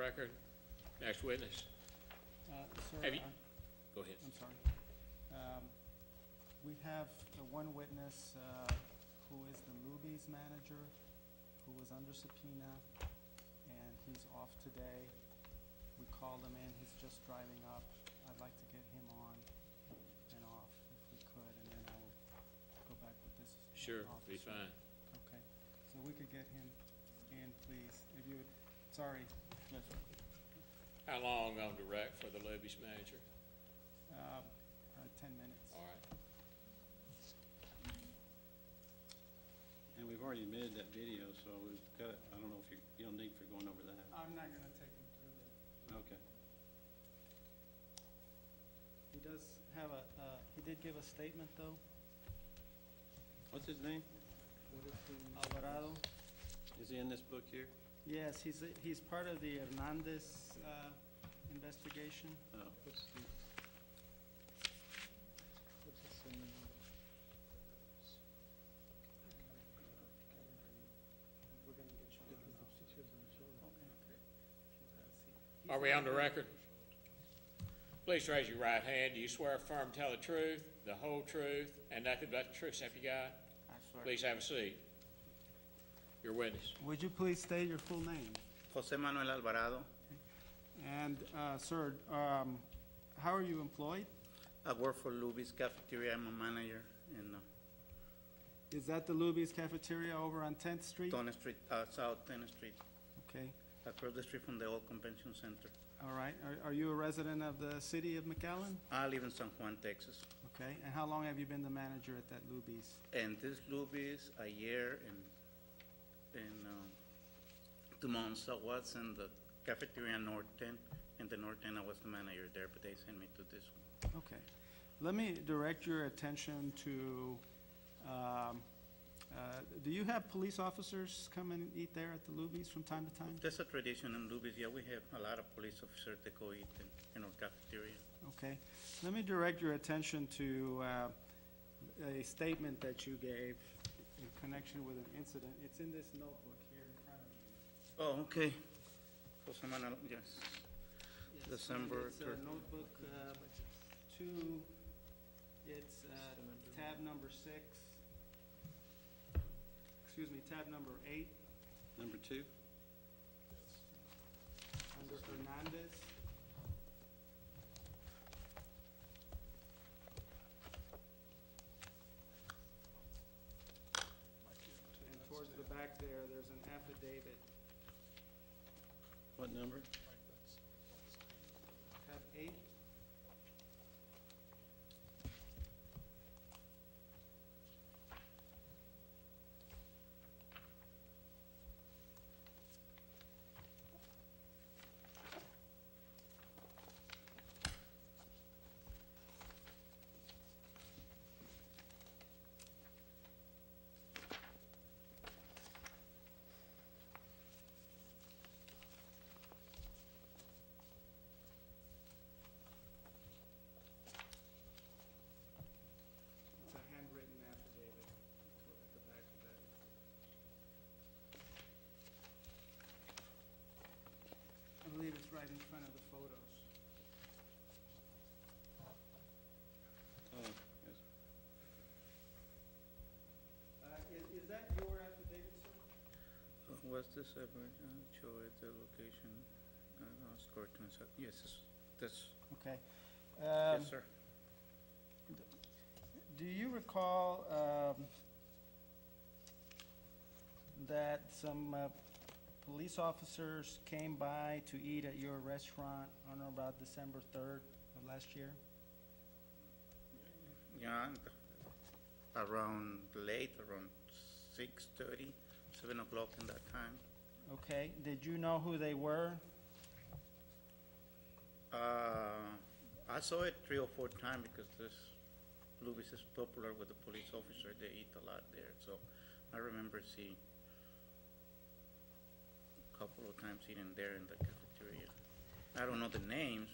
record. Next witness. Sir, Have you, go ahead. I'm sorry. We have one witness who is the Luby's manager, who was under subpoena, and he's off today. We called him in, he's just driving up. I'd like to get him on and off if we could, and then I will go back with this Sure, be officer. fine. Okay, so we could get him in, please, if you would, sorry. Yes, sir. How long on direct for the Luby's manager? 10 minutes. All right. And we've already admitted that video, so we've got it. I don't know if you don't need for going over that. I'm not gonna take him through that. Okay. He does have he did give a statement, though. What's his name? Alvarado. Is he in this book here? Yes, he's part of the Hernandez investigation. Oh. Are we on the record? Please raise your right hand. Do you swear affirm tell the truth, the whole truth, and nothing but the truth, so help you God? I swear. Please have a seat. Your witness. Would you please state your full name? José Manuel Alvarado. And, sir, how are you employed? I work for Luby's Cafeteria. I'm a manager in Is that the Luby's Cafeteria over on 10th Street? Tona Street, South 10th Street, Okay, across the street from the old convention center. all right. Are you a resident of the city of McAllen? I live in San Juan, Texas. Okay, and how long have you been the manager at that Luby's? And this Luby's a year and 2 months. I was in the cafeteria North 10. In the North 10, I was the manager there, but they sent me to this one. Okay. Let me direct your attention to, do you have police officers come and eat there at the Luby's from time to time? There's a tradition in Luby's. Yeah, we have a lot of police officers that go eat in our cafeteria. Okay. Let me direct your attention to a statement that you gave in connection with an incident. It's in this notebook here in front of you. Oh, okay. José Manuel, yes. Yes, December It's 3rd. notebook 2, it's tab number 6, excuse me, tab number 8, Number 2? under Hernandez. And towards the back there, there's an affidavit, What number? tab 8. It's a handwritten affidavit at the back of that. I believe it's right in front of the photos. Oh, yes. Is that your affidavit, sir? What's this ever, show it the location, score to inside, yes, this, Okay. yes, sir. Do you recall that some police officers came by to eat at your restaurant on or about December 3rd of last year? Yeah, around late, around 6:30, 7 o'clock in that time. Okay. Did you know who they were? I saw it 3 or 4 times because this Luby's is popular with the police officer. They eat a lot there, so I remember seeing a couple of times eating there in the cafeteria. I don't know the names,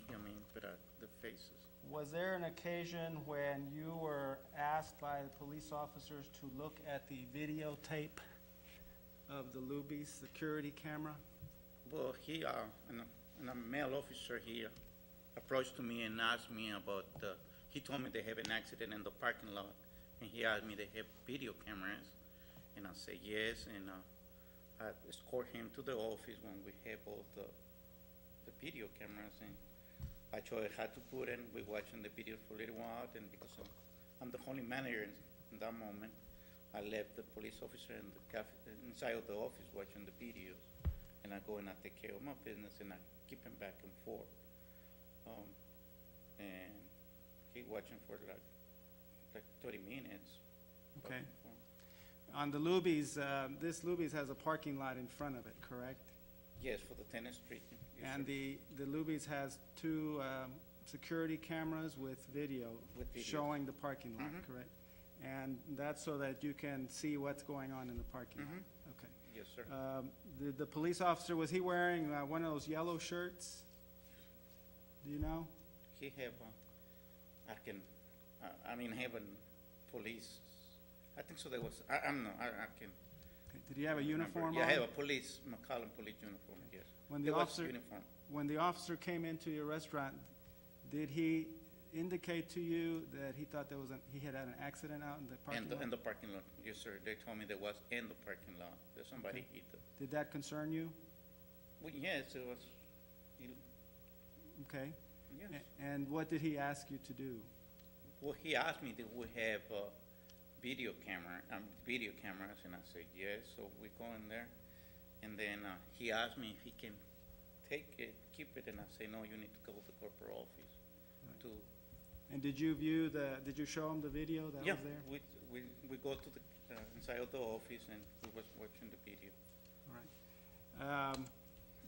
but the faces. Was there an occasion when you were asked by the police officers to look at the videotape of the Luby's security camera? Well, and a male officer, he approached to me and asked me about, he told me they have an accident in the parking lot, and he asked me they have video cameras, and I said yes, and I escort him to the office when we have all the video cameras, and I told him how to put in, we watching the video for a little while, and because I'm the only manager in that moment, I left the police officer in the inside of the office watching the videos, and I go and I take care of my business, and I keep him back and forth. And he watching for like 30 minutes. Okay. back and forth. On the Luby's, this Luby's has a parking lot in front of it, correct? Yes, for the tennis street. Yes, And sir. the Luby's has two security cameras with video With video. showing the parking lot, Mhm. correct? And that's so that you can see what's going on in the parking lot? Mhm. Okay. Yes, sir. The police officer, was he wearing one of those yellow shirts? Do you know? He have, having police, I think so there was, I'm not, I can. Okay. Did he have a remember. uniform on? Yeah, I have a McAllen police uniform, yes. When the There was officer- uniform. When the officer came into your restaurant, did he indicate to you that he thought he had an accident out in the parking lot? In the parking lot, yes, sir. They told me there was in the parking lot, that somebody Okay. hit it. Did that concern you? Well, yes, it was, Okay. yes. And what did he ask you to do? Well, he asked me, did we have video cameras, and I said, yes, so we go in there. And then he asked me if he can take it, keep it, and I say, no, you need to go to the corporate office Right. to, And did you show him the video that yeah, was there? we go to the, inside of the office, and we was watching the video. All right.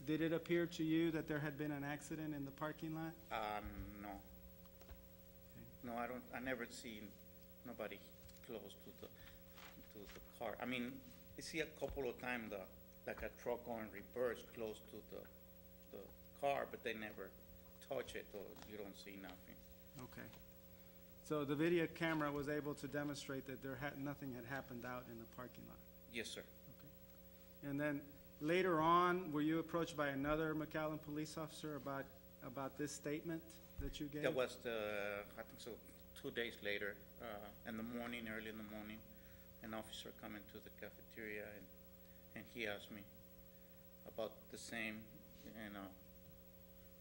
Did it appear to you that there had been an accident in the parking lot? No. No, I never seen nobody close to the car. I mean, I see a couple of times like a truck going reverse close to the car, but they never touch it, or you don't see nothing. Okay. So the video camera was able to demonstrate that nothing had happened out in the parking lot? Yes, sir. Okay. And then later on, were you approached by another McAllen police officer about this statement that you gave? That was I think so, 2 days later, in the morning, early in the morning, an officer come into the cafeteria, and he asked me about the same, and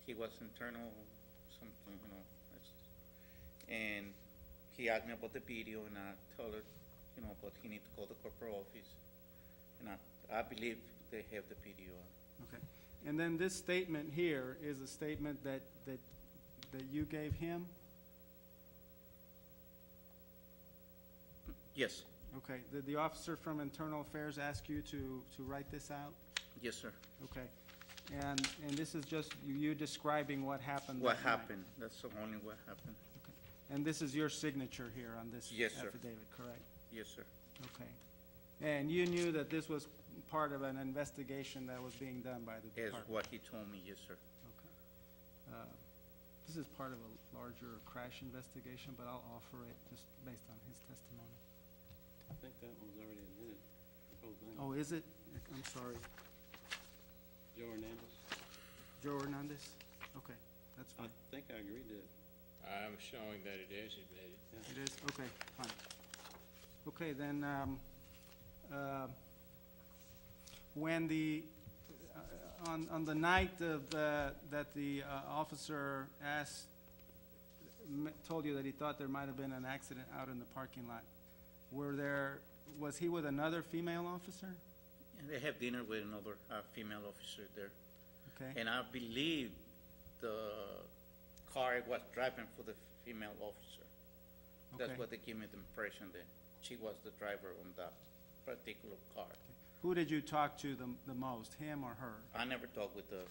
he was internal something, and he asked me about the video, and I told her, but he need to call the corporate office, and I believe they have the video. Okay. And then this statement here is a statement that you gave him? Yes, Okay. Did the officer from Internal Affairs ask you to write this out? yes, sir. Okay. And this is just you describing what happened What that night? happened, that's the only what happened. Okay. And this is your signature here on this Yes, sir. affidavit, correct? Yes, sir. Okay. And you knew that this was part of an investigation that was being done by the Is department? what he told me, yes, sir. Okay. This is part of a larger crash investigation, but I'll offer it just based on his testimony. I think that one's already admitted, the whole thing. Oh, is it? I'm sorry. Joe Hernandez? Joe Hernandez? Okay, that's I fine. think I agreed to it. I'm showing that it is admitted. It is? Okay, fine. Okay, then, when on the night of that the officer told you that he thought there might have been an accident out in the parking lot, was he with another female officer? And they have dinner with another female officer there. Okay, And I believe the car was driving for the female officer. That's Okay. what they give me the impression, that she was the driver on that particular car. who did you talk to the most, him or her? I never talked with the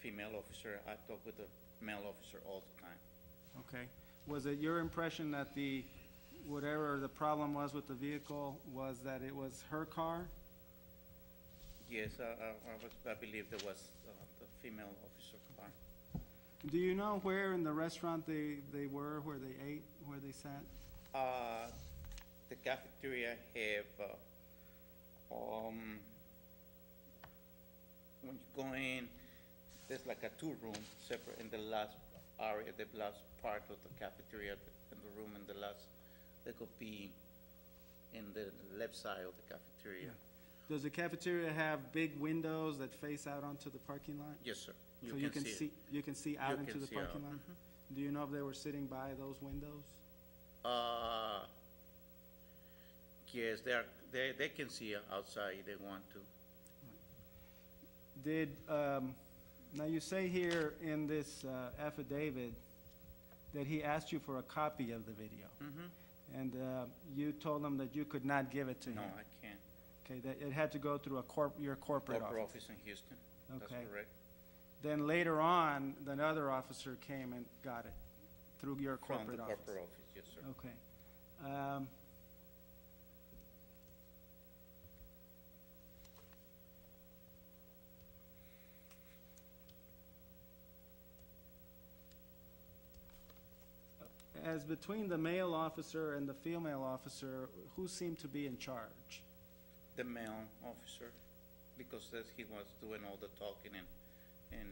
female officer. I talked with the male officer all the time. Okay. Was it your impression that whatever the problem was with the vehicle was that it was her car? Yes, I believe there was the female officer car. Do you know where in the restaurant they were, where they ate, where they sat? The cafeteria have, when you go in, there's like a two-room separate in the last area, the last part of the cafeteria, in the room in the last, that could be in the left side of the cafeteria. Does the cafeteria have big windows that face out onto the parking lot? Yes, sir. So you can it. see, you can see out You into can the see out. parking lot? Mhm. Do you know if they were sitting by those windows? Yes, they can see outside if they want to. Did, now you say here in this affidavit that he asked you for a copy of the video, and you told him that you could not give it to him? No, I can't. Okay, that it had to go through your corporate Corporate office. office in Houston, that's Okay. correct. Then later on, another officer came and got it through your From corporate the office? corporate office, yes, sir. Okay. As between the male officer and the female officer, who seemed to be in charge? The male officer, because he was doing all the talking and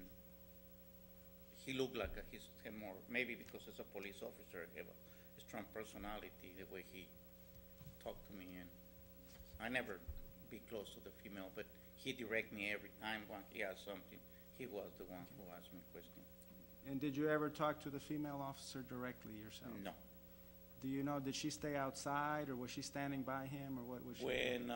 he looked like he's had more, maybe because he's a police officer, he have a strong personality, the way he talked to me, and I never be close to the female, but he direct me every time when he asked something. He was the one who asked me question. And did you ever talk to the female officer directly yourself? No. Do you know, did she stay outside, or was she standing by him, or what was she doing?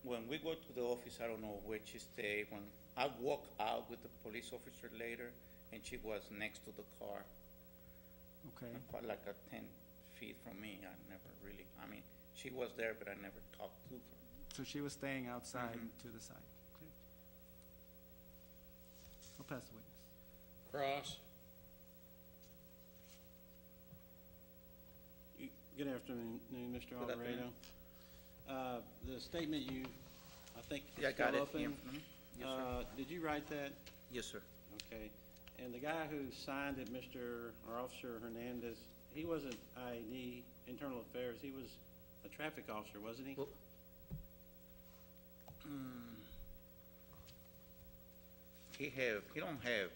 When we go to the office, I don't know where she stayed. When I walk out with the police officer later, and she was next to the car, Okay, quite like 10 feet from me. I never really, I mean, she was there, but I never talked to her. so she was staying outside Mhm. to the side. Okay. I'll pass the witness. Cross. Good afternoon, Mr. Good Alvarado. The statement you, I think, Yeah, I still got it open. here. Yes, sir. Did you write that? Yes, sir. Okay. And the guy who signed it, or Officer Hernandez, he wasn't IAD, Internal Affairs, he was a traffic officer, wasn't he? Well, he don't have,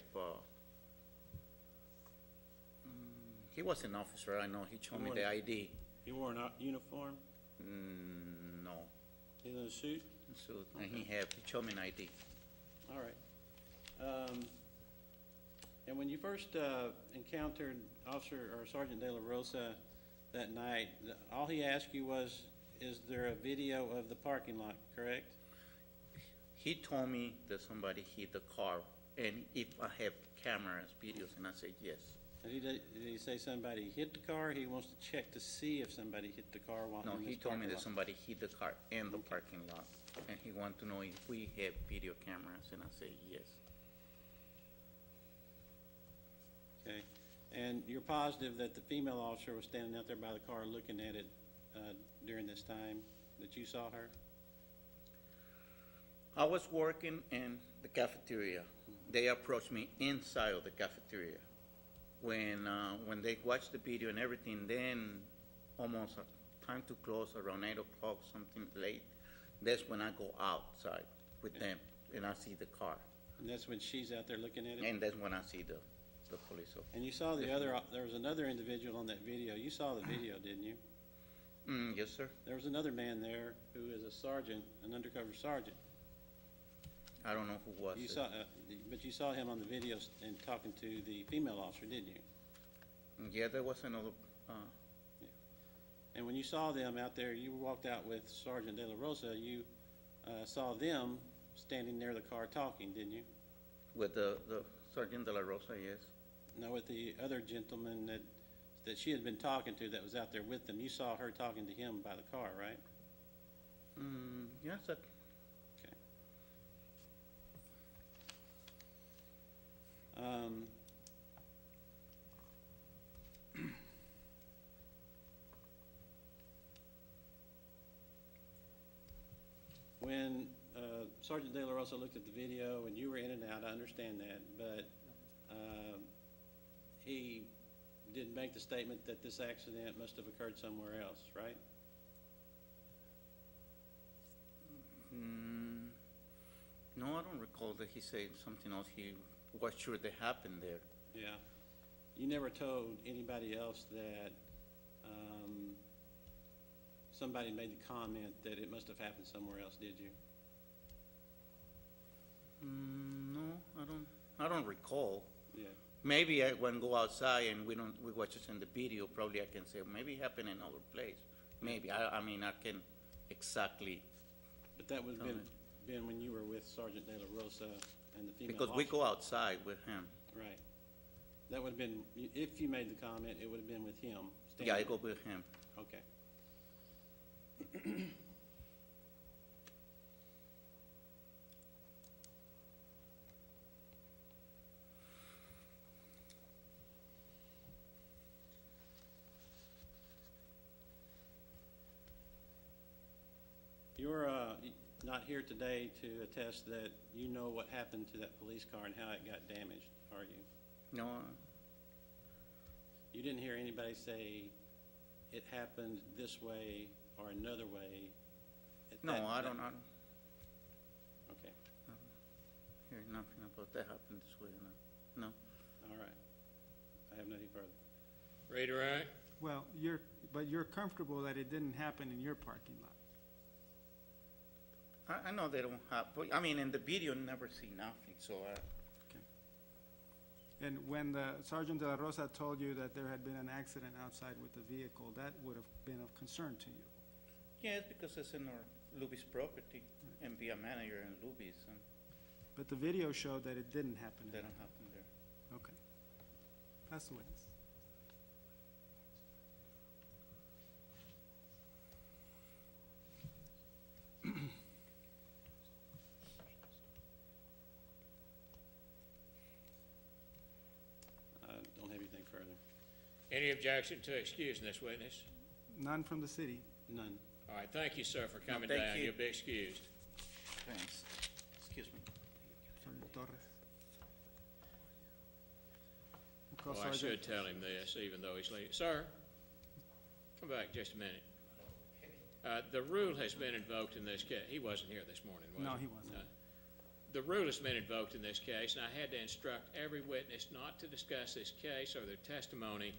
he was an officer, I know. He showed me the ID. He wore a uniform, No, he was in a suit? so, and he showed me an ID. All right. And when you first encountered Officer or Sergeant De La Rosa that night, all he asked you was, is there a video of the parking lot, correct? He told me that somebody hit the car, and if I have cameras, videos, and I said yes. And did he say somebody hit the car? He wants to check to see if somebody hit the car while No, in he this told me parking that lot. somebody hit the car in the parking lot, and he wanted to know if we have video cameras, and I said yes. Okay. And you're positive that the female officer was standing out there by the car looking at it during this time that you saw her? I was working in the cafeteria. They approached me inside of the cafeteria. When they watched the video and everything, then almost time to close, around 8 o'clock, something late, that's when I go outside with them, and I see the car. And that's when she's out there looking at it? And that's when I see the police officer. And you saw there was another individual on that video. You saw the video, didn't you? Yes, sir. There was another man there who is a sergeant, an undercover sergeant. I don't know who was You it. saw, but you saw him on the video and talking to the female officer, didn't you? Yeah, there was another, And when you saw them out there, you walked out with Sergeant De La Rosa, you saw them standing near the car talking, didn't you? with the Sergeant De La Rosa, yes. No, with the other gentleman that she had been talking to that was out there with them. You saw her talking to him by the car, right? Yes, sir. Okay. When Sergeant De La Rosa looked at the video, and you were in and out, I understand that, but he didn't make the statement that this accident must have occurred somewhere else, right? No, I don't recall that he said something else. He was sure that happened there. Yeah. You never told anybody else that, somebody made the comment that it must have happened somewhere else, did you? No, I don't recall. Yeah. Maybe when go outside and we watch this in the video, probably I can say, maybe it happened in another place. Maybe, I mean, I can exactly, But that would have Comment. been when you were with Sergeant De La Rosa and the female because we officer. go outside with him. Right. That would have been, if you made the comment, it would have been with him. Yeah, I standing go with him. there. Okay. You're not here today to attest that you know what happened to that police car and how it got damaged, are you? No, You didn't hear anybody say it happened this way or another way? at no, that- I that- don't Okay, hear nothing about that happened this way. No. all right. I have nothing further. Read it right? Well, but you're comfortable that it didn't happen in your parking lot? I know they don't have, but, I mean, in the video, never see nothing, so, And when the Sergeant De La Rosa told you that there had been an accident outside with the vehicle, that would have been of concern to you? yeah, it's because it's in our Luby's property and be a manager in Luby's, and But the video showed that it didn't happen. that don't happen there. Okay. Pass the witness. I don't have anything further. Any objection to excusing this witness? None from the city. None. All right, thank you, sir, for coming thank down. you. You'll be excused. Thanks. Excuse me. Sergeant Torres. We'll call Well, I Sergeant- should tell him this, even though he's leaving. Sir, come back just a minute. The rule has been invoked in this case. He wasn't here this morning, was he? No, he wasn't. No. The rule has been invoked in this case, and I had to instruct every witness not to discuss this case or their testimony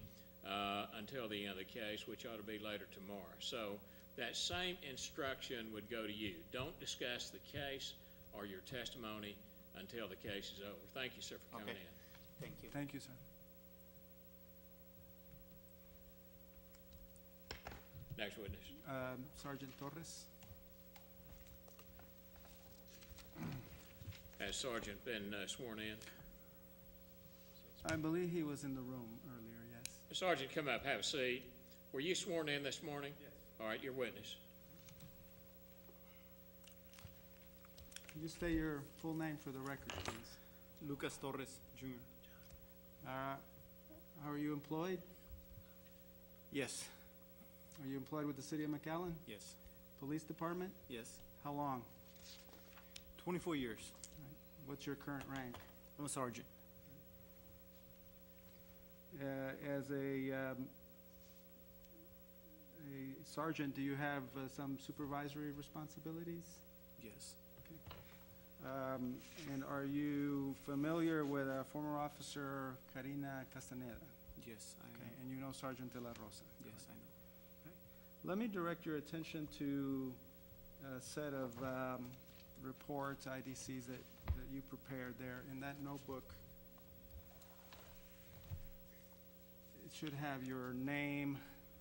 until the end of the case, which ought to be later tomorrow. So that same instruction would go to you. Don't discuss the case or your testimony until the case is over. Thank you, sir, for coming Okay. in. Thank you. Thank you, sir. Next witness. Sergeant Torres. Has Sergeant been sworn in? I believe he was in the room earlier, yes. Sergeant, come up, have a seat. Were you sworn in this morning? Yes. All right, your witness. Can you state your full name for the record, please? Lucas Torres Jr. How are you employed? Yes, Are you employed with the city of McAllen? yes, Police Department? yes. How long? 24 years. What's your current rank? I'm a sergeant. As a sergeant, do you have some supervisory responsibilities? Yes, And are you familiar with former officer Karina Castaneda? yes, I Okay, am. and you know Sergeant De La Rosa? Yes, I know. Let me direct your attention to a set of reports, IDCs that you prepared there. In that notebook, it should have your name,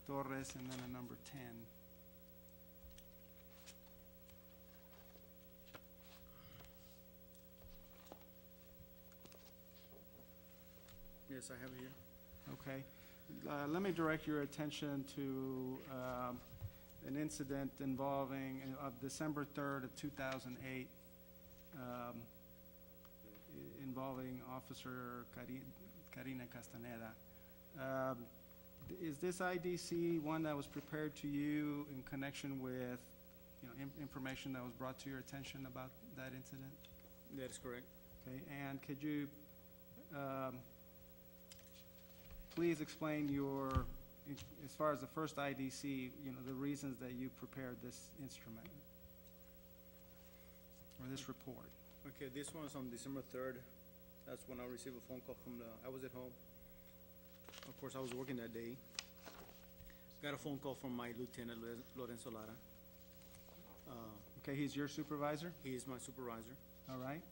Torres, and then a number 10. Yes, I have it here. Okay. Let me direct your attention to an incident involving, of December 3rd of 2008, involving Officer Karina Castaneda. Is this IDC one that was prepared to you in connection with, information that was brought to your attention about that incident? That is correct. Okay, and could you please explain as far as the first IDC, the reasons that you prepared this instrument or this report? Okay, this one's on December 3rd. That's when I received a phone call from I was at home. Of course, I was working that day. Got a phone call from my lieutenant, Lorenzo Lara. Okay, he's your supervisor? He is my supervisor. All right.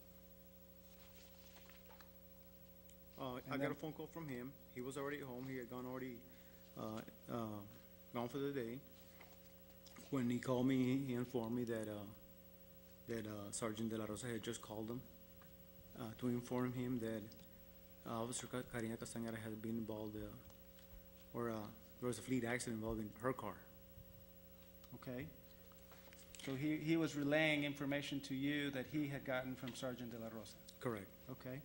I got a phone call from him. He was already at home. He had gone for the day. When he called me, he informed me that Sergeant De La Rosa had just called him to inform him that Officer Karina Castañeda had been involved, or there was a fleet accident involving her car. Okay. So he was relaying information to you that he had gotten from Sergeant De La Rosa? Correct. Okay.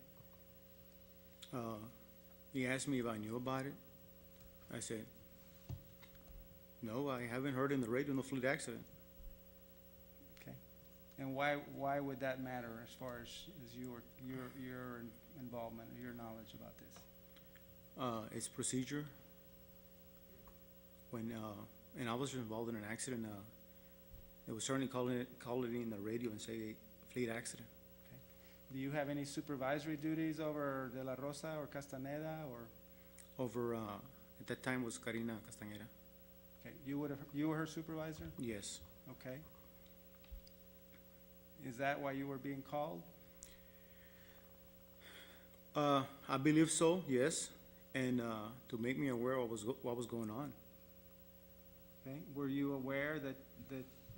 He asked me if I knew about it. I said, no, I haven't heard in the radio no fleet accident. Okay. And why would that matter as far as your involvement, your knowledge about this? It's procedure. When an officer involved in an accident, they would certainly call it in the radio and say fleet accident. Okay. Do you have any supervisory duties over De La Rosa or Castaneda or? Over, at that time was Karina Castañeda. Okay, you were her supervisor? Yes. Okay. Is that why you were being called? I believe so, yes, and to make me aware of what was going on. Okay, were you aware that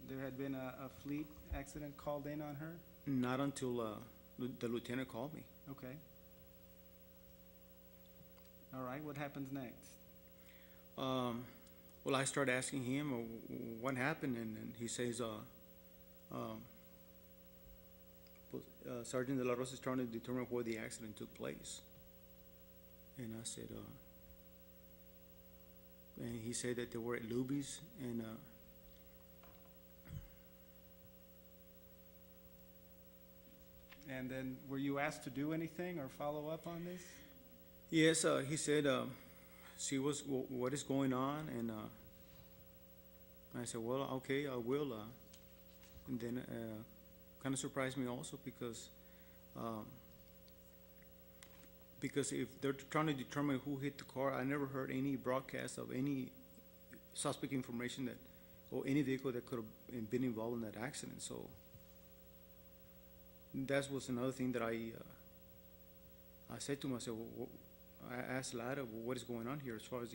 there had been a fleet accident called in on her? Not until the lieutenant called me. Okay. All right, what happens next? Well, I started asking him what happened, and he says, Sergeant De La Rosa is trying to determine where the accident took place. And I said, and he said that they were at Luby's, And then were you asked to do anything or follow up on this? yes, he said, see what is going on, and I said, well, okay, I will. And then kind of surprised me also because if they're trying to determine who hit the car, I never heard any broadcast of any suspect information that, or any vehicle that could have been involved in that accident. So that was another thing that I said to him. I said, well, I asked Lara, well, what is going on here as far as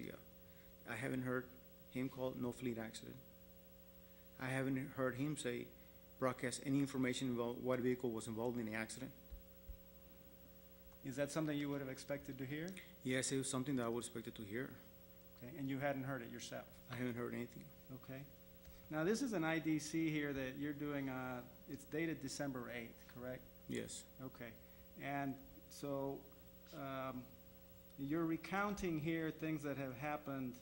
I haven't heard him call no fleet accident. I haven't heard him broadcast any information about what vehicle was involved in the accident. Is that something you would have expected to hear? Yes, it was something that I would expected to hear. Okay, and you hadn't heard it yourself? I haven't heard anything. Okay. Now, this is an IDC here that you're doing, it's dated December 8th, correct? Yes, Okay. And so, you're recounting here things that have happened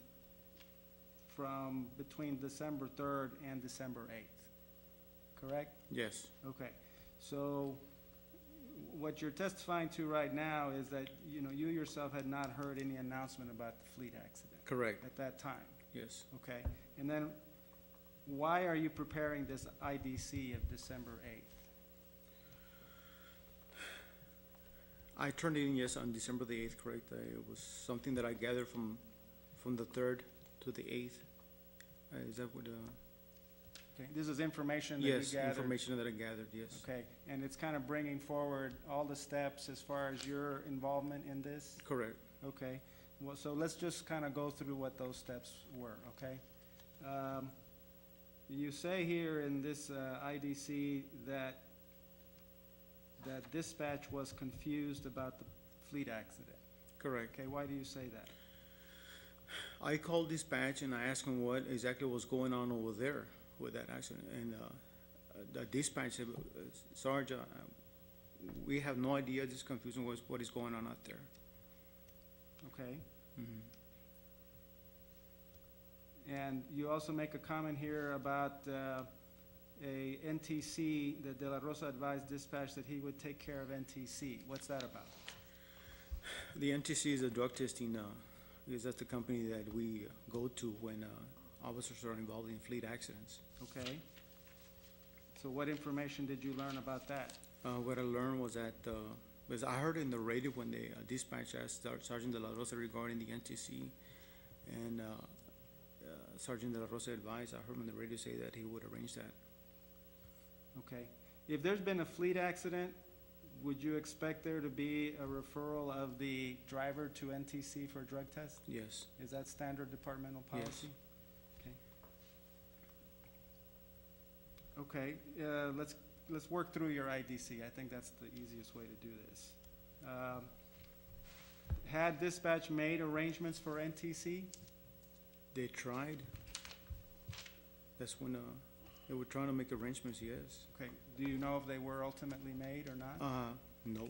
from between December 3rd and December 8th, correct? yes, Okay. So what you're testifying to right now is that, you yourself had not heard any announcement about the fleet accident correct, at that time, yes. okay? And then why are you preparing this IDC of December 8th? I turned it in, yes, on December the 8th, correct. It was something that I gathered from the 3rd to the 8th. Is that what, Okay, this is information that you yes, gathered? information that I gathered, yes. Okay, and it's kind of bringing forward all the steps as far as your involvement in this? Correct. Okay, well, so let's just kind of go through what those steps were, okay? You say here in this IDC that dispatch was confused about the fleet accident. Correct. Okay, why do you say that? I called dispatch and I asked them what exactly was going on over there with that accident. And the dispatch said, Sarge, we have no idea. This confusion was what is going on out there. Okay, Mhm. and you also make a comment here about a NTC, that De La Rosa advised dispatch that he would take care of NTC. What's that about? The NTC is a drug testing, because that's the company that we go to when officers are involved in fleet accidents. Okay. So what information did you learn about that? What I learned was that, because I heard in the radio when they dispatched asked Sergeant De La Rosa regarding the NTC, and Sergeant De La Rosa advised, I heard on the radio say that he would arrange that. Okay. If there's been a fleet accident, would you expect there to be a referral of the driver to NTC for a drug test? Yes, Is that standard departmental Yes. policy? Okay. Let's work through your IDC. I think that's the easiest way to do this. Had dispatch made arrangements for NTC? they tried. That's when they were trying to make arrangements, yes. Okay. Do you know if they were ultimately made or not? No,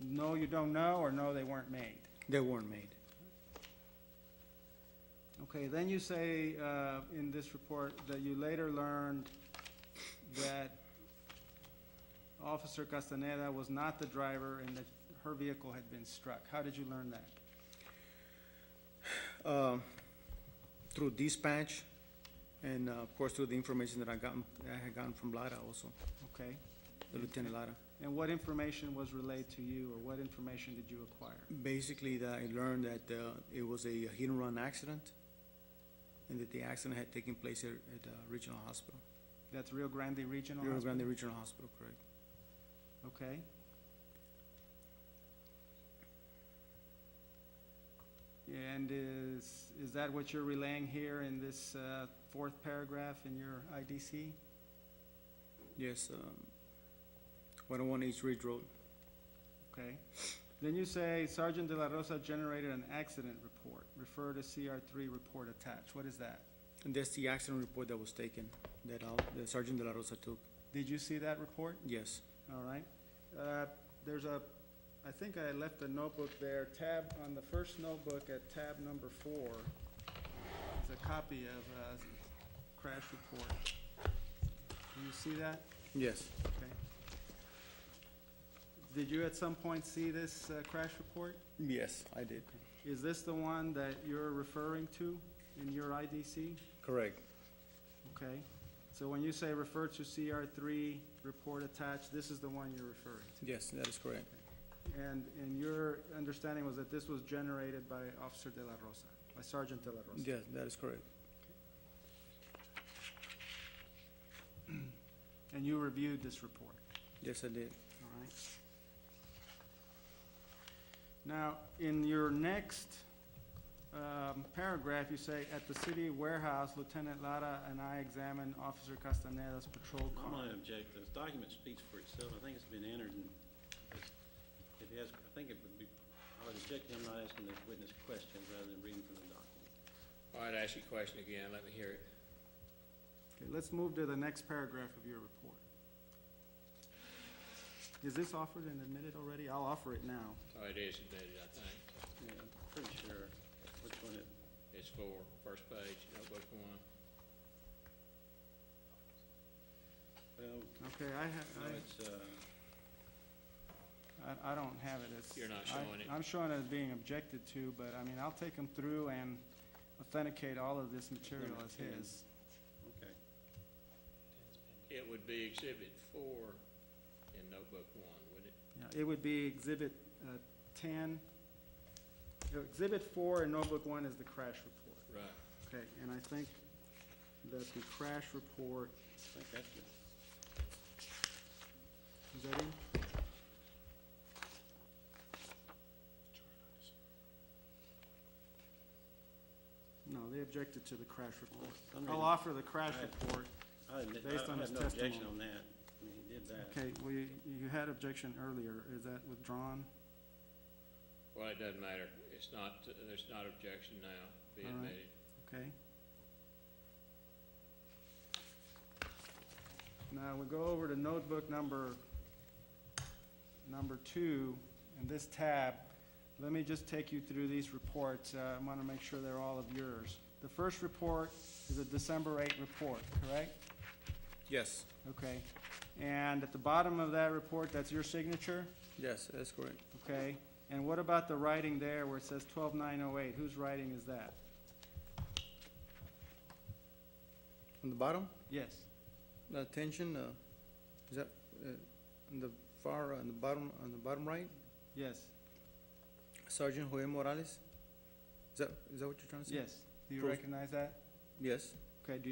No, you don't know, or no, they weren't made? they weren't made. Okay, then you say in this report that you later learned that Officer Castaneda was not the driver and that her vehicle had been struck. How did you learn that? Through dispatch, and of course through the information that I had gotten from Lara also, Okay, the Lieutenant Lara. and what information was relayed to you, or what information did you acquire? Basically, that I learned that it was a hit-and-run accident, and that the accident had taken place at Regional Hospital. That's Rio Grande Regional Rio Hospital? Grande Regional Hospital, correct. Okay. And is that what you're relaying here in this fourth paragraph in your IDC? Yes, 101 East Ridge Road. Okay. Then you say Sergeant De La Rosa generated an accident report. Refer to CR3 report attached. What is that? And that's the accident report that was taken, that the Sergeant De La Rosa took. Did you see that report? Yes. All right. There's I think I left a notebook there, on the first notebook at tab number 4, is a copy of a crash report. Do you see that? Yes. Okay. Did you at some point see this crash report? Yes, I did. Is this the one that you're referring to in your IDC? Correct. Okay. So when you say refer to CR3 report attached, this is the one you're referring to? Yes, that is correct. And your understanding was that this was generated by Officer De La Rosa, by Sergeant De La Rosa? Yes, that is correct. And you reviewed this report? Yes, I did. All right. Now, in your next paragraph, you say, at the city warehouse, Lieutenant Lara and I examined Officer Castaneda's patrol I'm car. gonna object. This document speaks for itself. I think it's been entered, and if he has, I think it would be, I would object to him not asking the witness questions rather than reading from the document. All right, ask your question again, let me hear it. Okay, let's move to the next paragraph of your report. Is this offered and admitted already? I'll offer it now. Oh, it is admitted, I think. Yeah, I'm pretty sure which one it, It's 4, first page, notebook 1. well, Okay, no, it's, I don't have it as. You're not showing it. I'm showing it as being objected to, but I mean, I'll take him through and authenticate all of this material Number as 10. his. okay. It would be exhibit 4 in notebook 1, would it? Yeah, it would be exhibit 10. Exhibit 4 in notebook 1 is the crash report. Right. Okay, and I think that the crash report, I think that's it. is that in? No, they objected to the crash report. Some I'll reason- offer the crash I- report. Based on his I have no objection testimony. on that. I mean, he did that. Okay, well, you had objection earlier. Is that withdrawn? Well, it doesn't matter, it's not, there's not objection now, be All right. admitted. Okay. Now, we go over to notebook number 2, in this tab. Let me just take you through these reports. I want to make sure they're all of yours. The first report is a December 8 report, correct? Yes. Okay. And at the bottom of that report, that's your signature? Yes, that's correct. Okay. And what about the writing there where it says 12-908? Whose writing is that? On the bottom, Yes. the attention, Is that, on the far, on the bottom right? Yes, Sergeant Joel Morales? Is that what you're trying to say? yes. Do you Pro- recognize that? Yes. Okay, do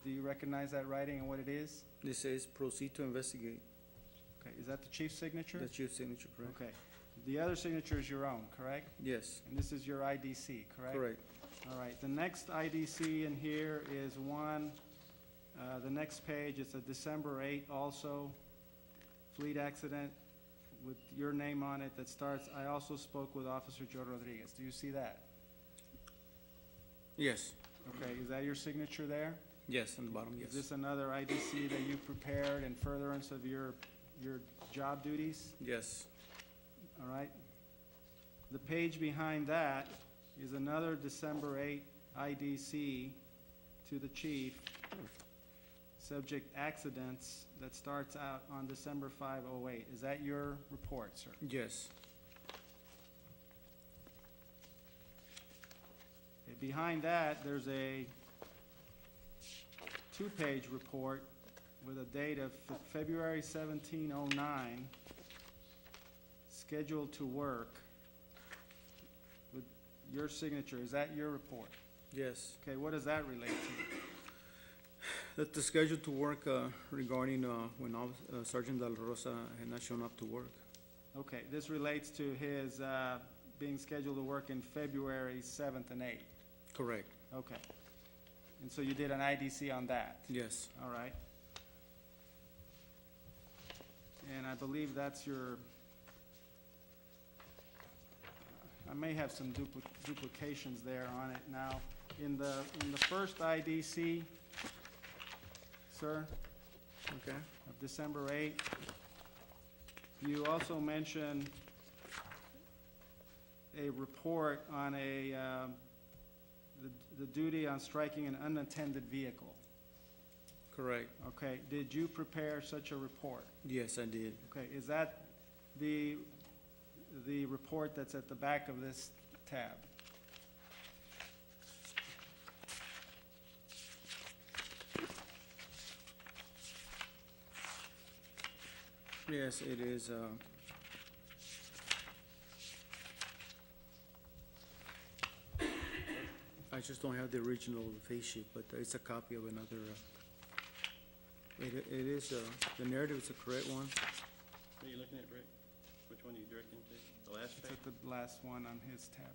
you recognize that writing and what it is? This says proceed to investigate. Okay, is that the chief's signature? That's your signature, correct? Okay. The other signature is your own, correct? Yes, And this is your IDC, correct? correct. All right, the next IDC in here is one, the next page, it's a December 8 also, fleet accident with your name on it that starts, I also spoke with Officer Joe Rodriguez. Do you see that? Yes, Okay, is that your signature there? yes, on the bottom, Is yes. this another IDC that you prepared in furtherance of your job duties? Yes, All right. The page behind that is another December 8 IDC to the chief, subject accidents, that starts out on December 5/08. Is that your report, sir? yes, Okay, behind that, there's a two-page report with a date of February 17/09, scheduled to work, with your signature. Is that your report? yes. Okay, what does that relate to? That the schedule to work regarding when Sergeant De La Rosa had not shown up to work. Okay, this relates to his being scheduled to work in February 7th and 8th. Correct, Okay. And so you did an IDC on that? yes, All right. And I believe that's your, I may have some duplications there on it now. In the first IDC, sir, okay, of December 8, you also mentioned a report on the duty on striking an unattended vehicle. correct, Okay, did you prepare such a report? yes, I did. Okay, is that the report that's at the back of this tab? Yes, it is, I just don't have the original face sheet, but it's a copy of another, it is, the narrative is the correct one. What are you looking at, Rick? Which one are you directing to? The last It's page? at the last one on his tab.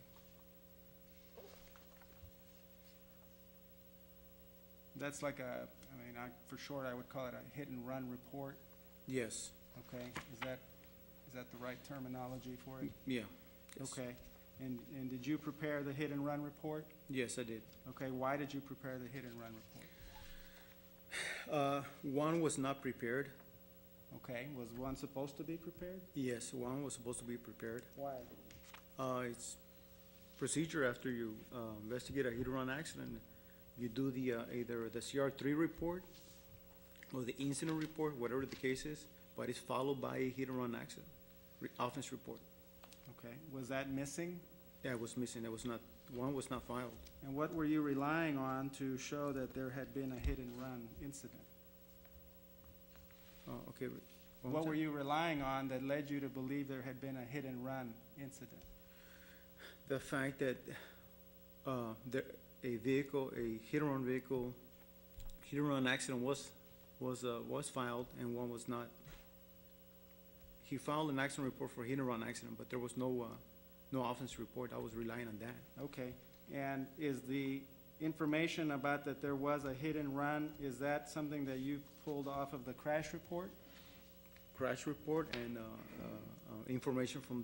That's like a, I mean, for short, I would call it a hit and run report, Yes, okay? Is that the right terminology for it? yeah. Yes. Okay, and did you prepare the hit and run report? Yes, I did. Okay, why did you prepare the hit and run report? One was not prepared. Okay, was one supposed to be prepared? Yes, one was supposed to be prepared. Why? It's procedure after you investigate a hit-and-run accident. You do the, either the CR3 report or the incident report, whatever the case is, but it's followed by a hit-and-run accident, offense report. Okay, was that missing? Yeah, it was missing, it was not, one was not filed. And what were you relying on to show that there had been a hit and run incident? Okay. one more What were time. you relying on that led you to believe there had been a hit and run incident? The fact that a vehicle, a hit-and-run vehicle, hit-and-run accident was filed and one was not. He filed an accident report for hit-and-run accident, but there was no offense report. I was relying on that. Okay, and is the information about that there was a hit and run, is that something that you pulled off of the crash report? Crash report and information from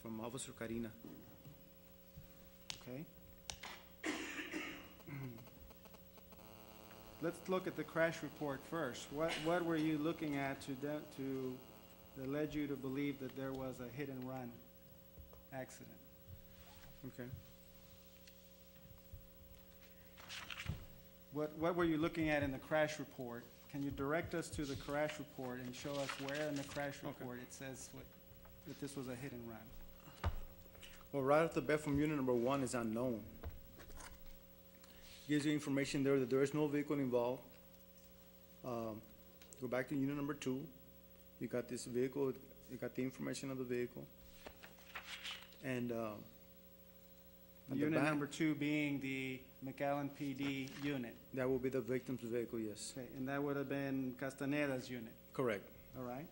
from Officer Carina. Okay. Let's look at the crash report first. What were you looking at that led you to believe that there was a hit and run accident? Okay. What were you looking at in the crash report? Can you direct us to the crash report and show us where in the crash report it says that this was a hit and run? Well, right off the bat from unit number 1 is unknown. Gives you information there that there is no vehicle involved. Go back to unit number 2. You got this vehicle, you got the information of the vehicle. And, on the Unit back, number 2 being the McAllen PD unit. that will be the victim's vehicle, yes. Okay, and that would have been Castaneda's unit, Correct, all right?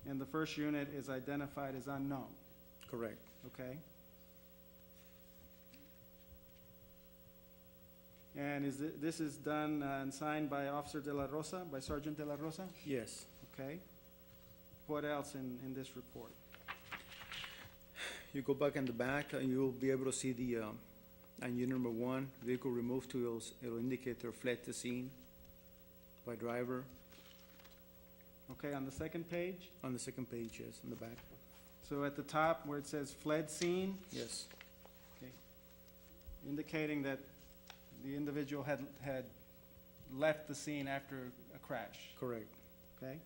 And the first unit is identified as unknown, correct. okay? And this is done and signed by Officer De La Rosa, by Sergeant De La Rosa? Yes. Okay. What else in this report? You go back in the back, and you'll be able to see the, on unit number 1, vehicle removed tools, it'll indicate they're fled the scene by driver. Okay, on the second page? On the second page, yes, in the back, So at the top where it says fled scene, yes, okay, indicating that the individual had left the scene after a crash, correct, okay?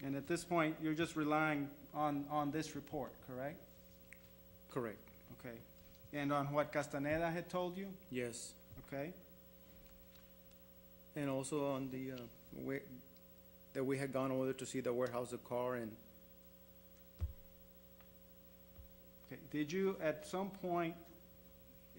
And at this point, you're just relying on this report, correct? correct, Okay. And on what Castaneda had told you, yes. okay? And also on the, that we had gone over there to see the warehouse, the car, and Okay, did you at some point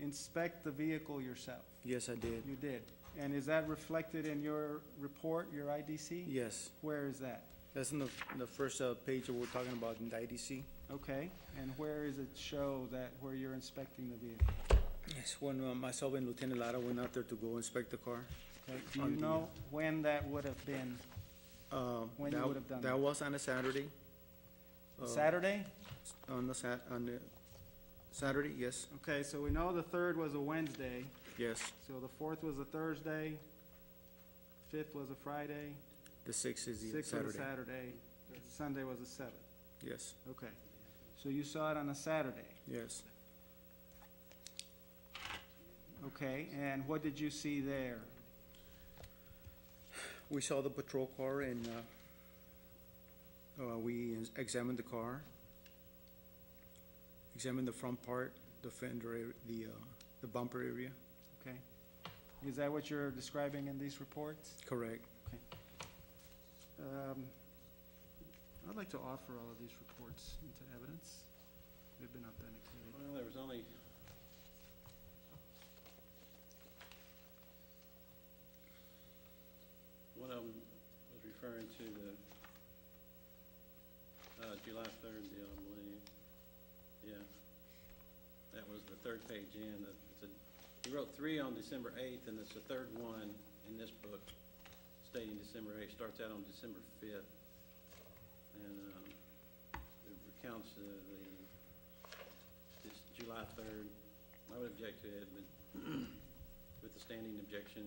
inspect the vehicle yourself? yes, I did, You did. And is that reflected in your report, your IDC? yes. Where is that? That's in the first page that we're talking about in the IDC. Okay, and where does it show that, where you're inspecting the vehicle? Yes, when myself and Lieutenant Lara went out there to go inspect the car. Okay, do On you the, know when that would have been? When you that- would have done That that? was on a Saturday. Saturday? On the Saturday, yes, Okay, so we know the 3rd was a Wednesday, yes. so the 4th was a Thursday, 5th was a Friday, The 6th is the 6th was a Saturday, Saturday, Sunday was a 7th. yes, Okay, so you saw it on a Saturday. yes. Okay, and what did you see there? We saw the patrol car and, we examined the car, examined the front part, the fender, the bumper area, Okay, is that what you're describing in these reports? correct. I'd like to offer all of these reports into evidence. They've been authenticated. Well, there was only, one of them was referring to the, July 3rd deal, I believe. Yeah. That was the 3rd page in. He wrote 3 on December 8th, and it's the 3rd one in this book stating December 8th, starts out on December 5th. And, it recounts it's July 3rd. I would object to it, but with the standing objection.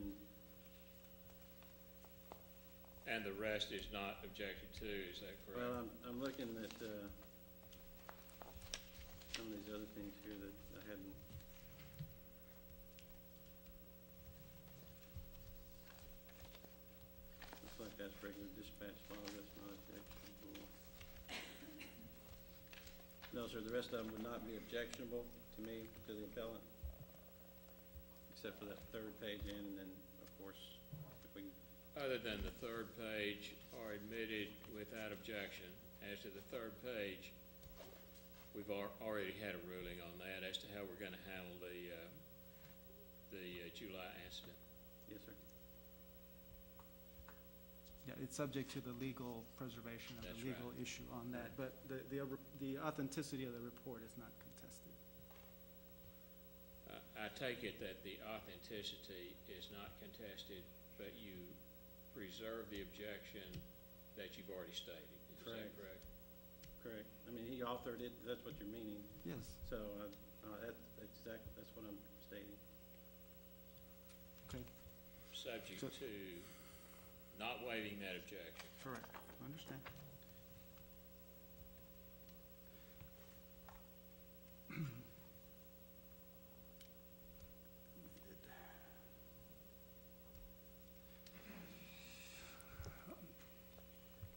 And the rest is not objected to, is that correct? Well, I'm looking at, some of these other things here that I hadn't. Looks like that's regular dispatch log, that's not objectionable. No, sir, the rest of them would not be objectionable to me, to the appellant, except for that 3rd page in, and then, of course, if we, Other than the 3rd page are admitted without objection. As to the 3rd page, we've already had a ruling on that as to how we're gonna handle the July incident. yes, sir. Yeah, it's subject to the legal preservation of That's the legal right. issue on that, but the authenticity of the report is not contested. I take it that the authenticity is not contested, but you preserve the objection that you've already stated. Is that Correct. correct? Correct. I mean, he authored it, that's what you're meaning. Yes. So, that's what I'm stating. Okay, Subject So- to not waiving that objection. correct, I understand.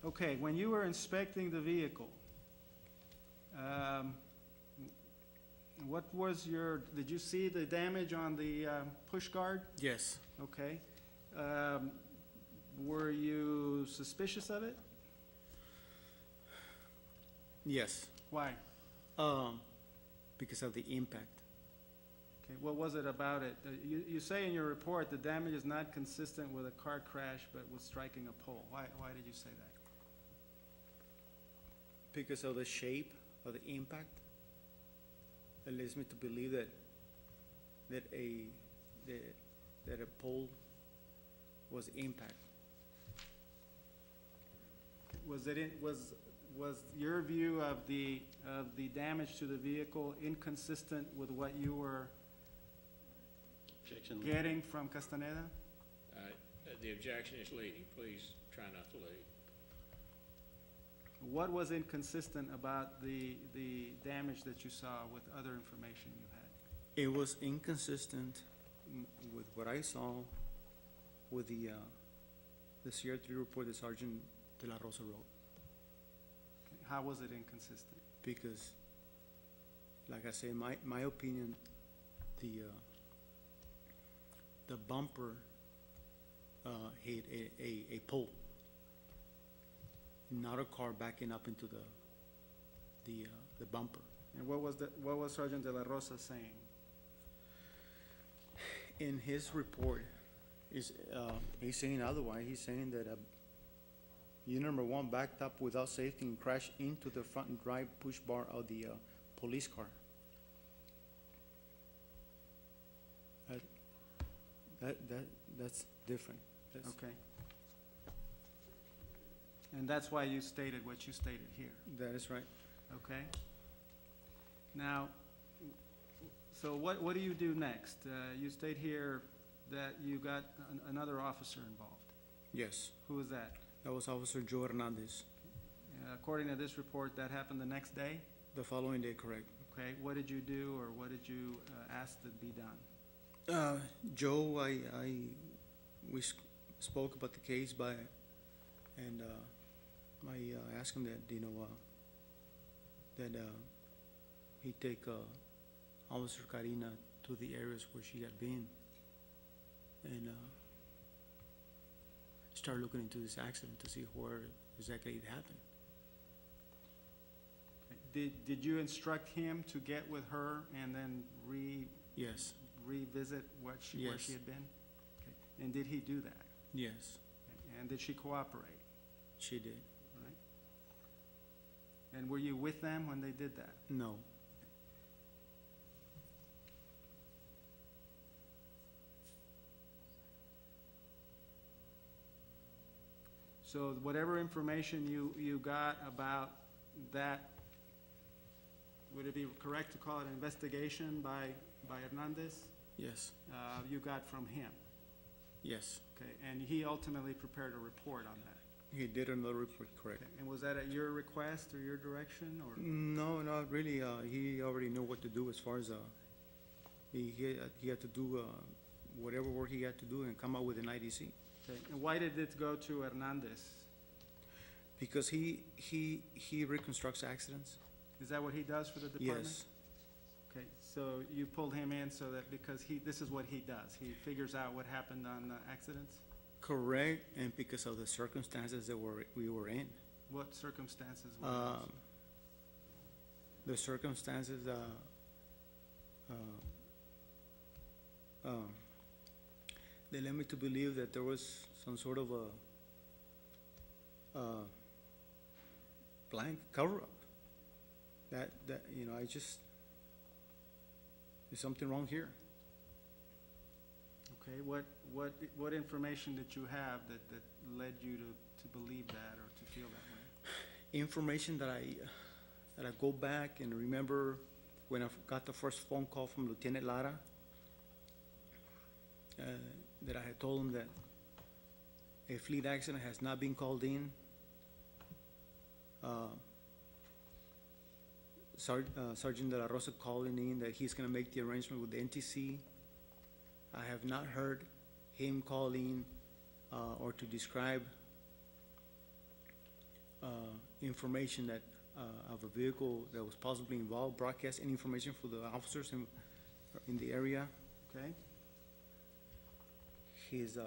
Okay, when you were inspecting the vehicle, what was did you see the damage on the push guard? Yes, Okay. Were you suspicious of it? Yes, Why? because of the impact. Okay, what was it about it? You say in your report the damage is not consistent with a car crash, but with striking a pole. Why did you say that? Because of the shape of the impact, it leads me to believe that a pole was impact. Was your view of the damage to the vehicle inconsistent with what you were Objection. getting from Castaneda? The objection is leading. Please try not to lead. What was inconsistent about the damage that you saw with other information you had? It was inconsistent with what I saw with the CR3 report that Sergeant De La Rosa wrote. How was it inconsistent? Because, like I say, my opinion, the bumper hit a pole, not a car backing up into the bumper. And what was Sergeant De La Rosa saying? In his report, he's saying otherwise. He's saying that unit number 1 backed up without safety and crashed into the front drive push bar of the police car. That's different. Okay. And that's why you stated what you stated here, That is right. okay? Now, so what do you do next? You state here that you got another officer involved. Yes, Who was that? that was Officer Joe Hernandez. According to this report, that happened the next day? The following day, correct. Okay, what did you do, or what did you ask to be done? Joe, we spoke about the case and I asked him that, that he take Officer Karina to the areas where she had been and start looking into this accident to see where exactly it happened. Did you instruct him to get with her and then Yes, revisit where she Yes. had been? Okay. And did he do that? yes, Okay. And did she cooperate? she did. Right? And were you with them when they did that? No, So whatever information you got about that, would it be correct to call it an investigation by Hernandez? yes, You got from him, yes. okay? And he ultimately prepared a report on that. He did another report, correct. Okay. And was that at your request or your direction, or? No, not really. He already knew what to do as far as, he had to do, whatever work he had to do and come up with an IDC. Okay. And why did it go to Hernandez? Because he reconstructs accidents. Is that what he does for the department? Yes, Okay, so you pulled him in so that, because this is what he does, he figures out what happened on the accidents? correct, and because of the circumstances that we were in. What circumstances were those? The circumstances, they led me to believe that there was some sort of a blank cover-up. That, I just, there's something wrong here. Okay, what information did you have that led you to believe that or to feel that way? Information that I go back and remember when I got the first phone call from Lieutenant Lara, that I had told him that a fleet accident has not been called in. Sergeant De La Rosa calling in that he's gonna make the arrangement with the NTC. I have not heard him call in or to describe information that of a vehicle that was possibly involved, broadcast any information for the officers in the area. Okay, His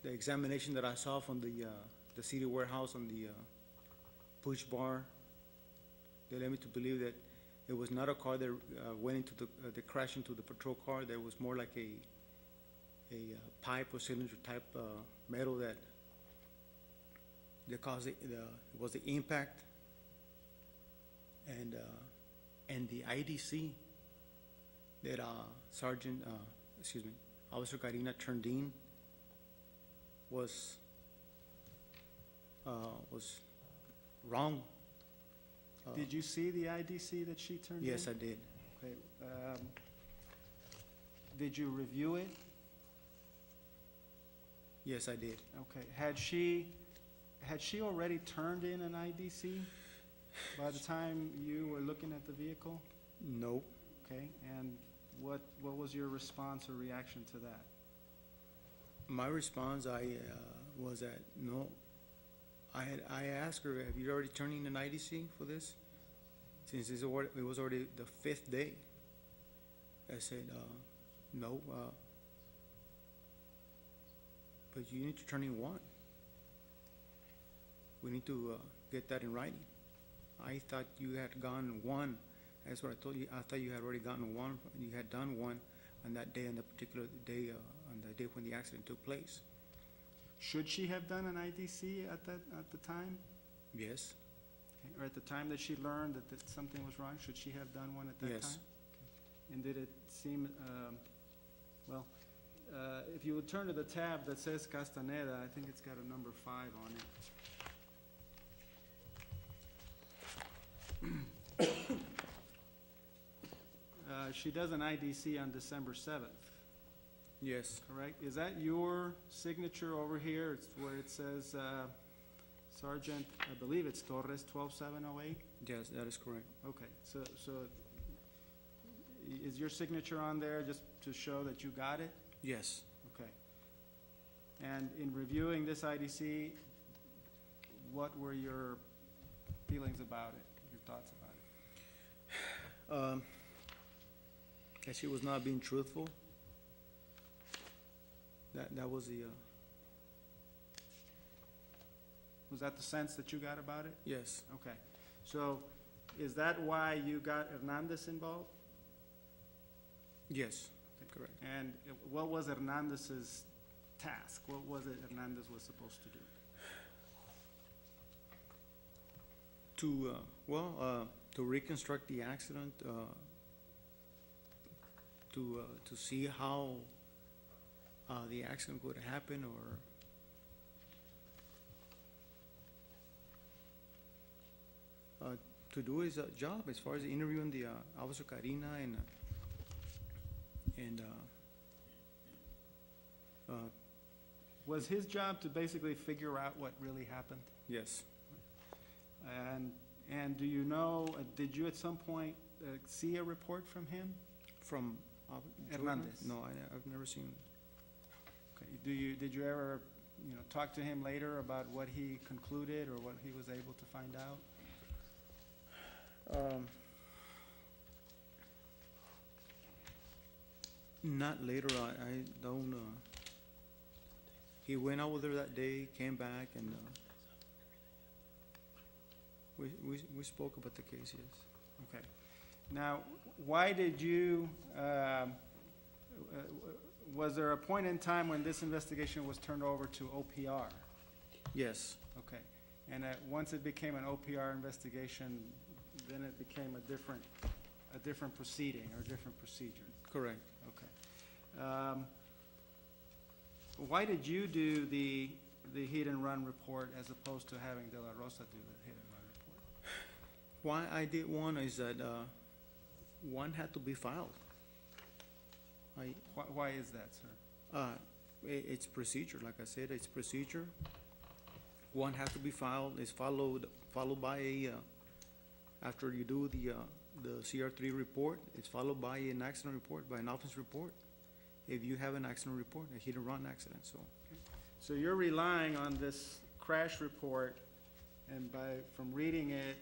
the examination that I saw from the city warehouse on the push bar, they led me to believe that it was not a car that went into that crashed into the patrol car. That was more like a pipe or cylinder type metal that caused it was the impact, and the IDC that Officer Carina turned in was wrong. Did you see the IDC that she turned in? Yes, I did. Okay, did you review it? Yes, I did. Okay, had she already turned in an IDC by the time you were looking at the vehicle? No. Okay, and what was your response or reaction to that? My response, was that no. I asked her, have you already turned in an IDC for this? Since it was already the 5th day. I said, no, but you need to turn in one. We need to get that in writing. I thought you had gone one. That's what I told you. I thought you had already gotten one. You had done one on that day, on the particular day, on the day when the accident took place. Should she have done an IDC at the time? Yes. Okay, or at the time that she learned that something was wrong, should she have done one at that time? Yes. Okay. And did it seem, if you would turn to the tab that says Castaneda, I think it's got a number 5 on it. She does an IDC on December 7th, Yes. correct? Is that your signature over here? It's where it says Sergeant, I believe it's Torres, 12708? Yes, that is correct. Okay, so is your signature on there just to show that you got it? Yes. Okay. And in reviewing this IDC, what were your feelings about it, your thoughts about it? That she was not being truthful. That was the, Was that the sense that you got about it? yes. Okay. So is that why you got Hernandez involved? Yes, correct. And what was Hernandez's task? What was it Hernandez was supposed to do? To reconstruct the accident, to see how the accident would happen, or to do his job as far as interviewing the Officer Carina and Was his job to basically figure out what really happened? yes, And do you know, did you at some point see a report from him? from Hernandez. No, I've never seen. Okay. Did you ever, talk to him later about what he concluded or what he was able to find out? Not later, I don't, he went over there that day, came back, and, we spoke about the case, yes. Okay. Now, why did you, was there a point in time when this investigation was turned over to OPR? Yes, Okay. And once it became an OPR investigation, then it became a different proceeding or a different procedure? correct. Okay. Why did you do the hit and run report as opposed to having De La Rosa do the hit and run report? Why I did one is that, one had to be filed. Why is that, sir? It's procedure, like I said, it's procedure. One has to be filed, it's followed by after you do the CR3 report, it's followed by an accident report, by an office report. If you have an accident report, a hit and run accident, so. So you're relying on this crash report, and from reading it,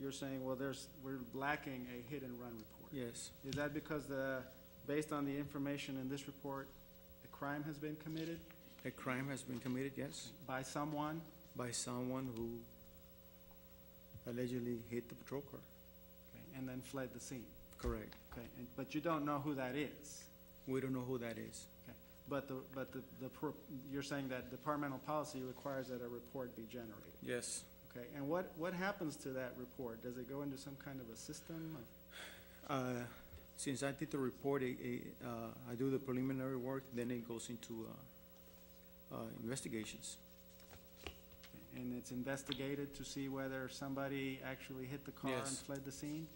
you're saying, well, we're lacking a hit and run report. Yes, Is that because based on the information in this report, the crime has been committed? A crime has been committed, yes, by someone? by someone who allegedly hit the patrol car. Okay, and then fled the scene? Correct. Okay, but you don't know who that is? We don't know who that is. Okay, but you're saying that departmental policy requires that a report be generated? Yes. Okay, and what happens to that report? Does it go into some kind of a system? Since I did the report, I do the preliminary work, then it goes into investigations. And it's investigated to see whether somebody actually hit the car and Yes. fled the scene?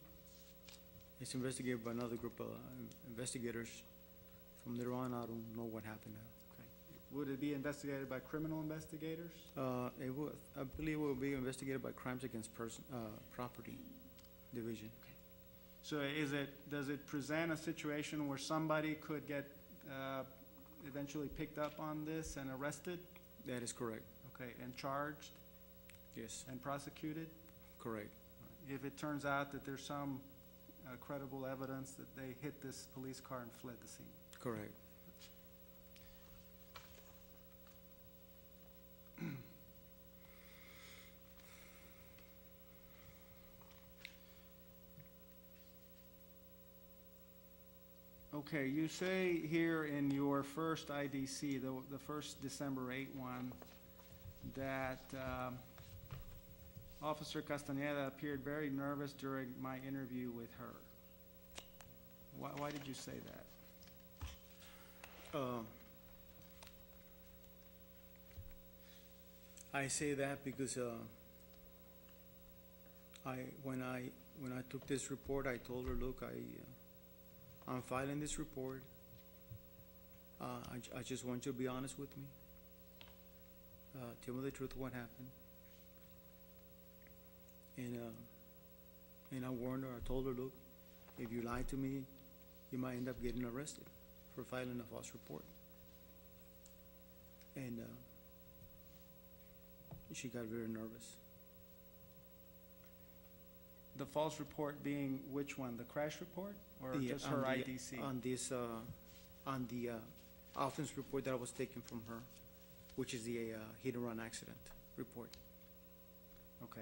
It's investigated by another group of investigators. From there on, I don't know what happened now. Okay. Would it be investigated by criminal investigators? It will, I believe it will be investigated by Crimes Against Property Division. So does it present a situation where somebody could get eventually picked up on this and arrested? That is correct. Okay, and charged Yes, and prosecuted? correct. If it turns out that there's some credible evidence that they hit this police car and fled the scene? Correct. Okay, you say here in your first IDC, the first December 8 one, that Officer Castañeda appeared very nervous during my interview with her. Why did you say that? I say that because when I took this report, I told her, look, I'm filing this report. I just want you to be honest with me. Tell me the truth of what happened. And I warned her, I told her, look, if you lie to me, you might end up getting arrested for filing a false report. And she got very nervous. The false report being which one, the crash report or just her IDC? On the offense report that was taken from her, which is the hit and run accident report. Okay.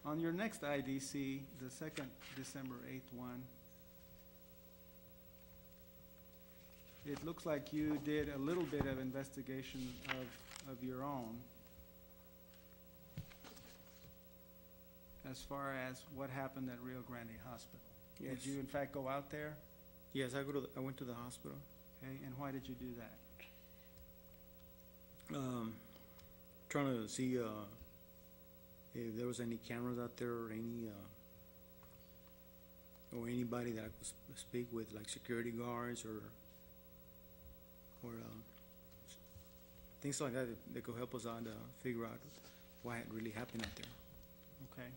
On your next IDC, the second December 8th one, it looks like you did a little bit of investigation of your own as far as what happened at Rio Grande Hospital. Yes. Did you in fact go out there? Yes, I went to the hospital. Okay, and why did you do that? Trying to see if there was any cameras out there or anybody that I could speak with, like security guards or things like that could help us out figure out what had really happened out there. Okay.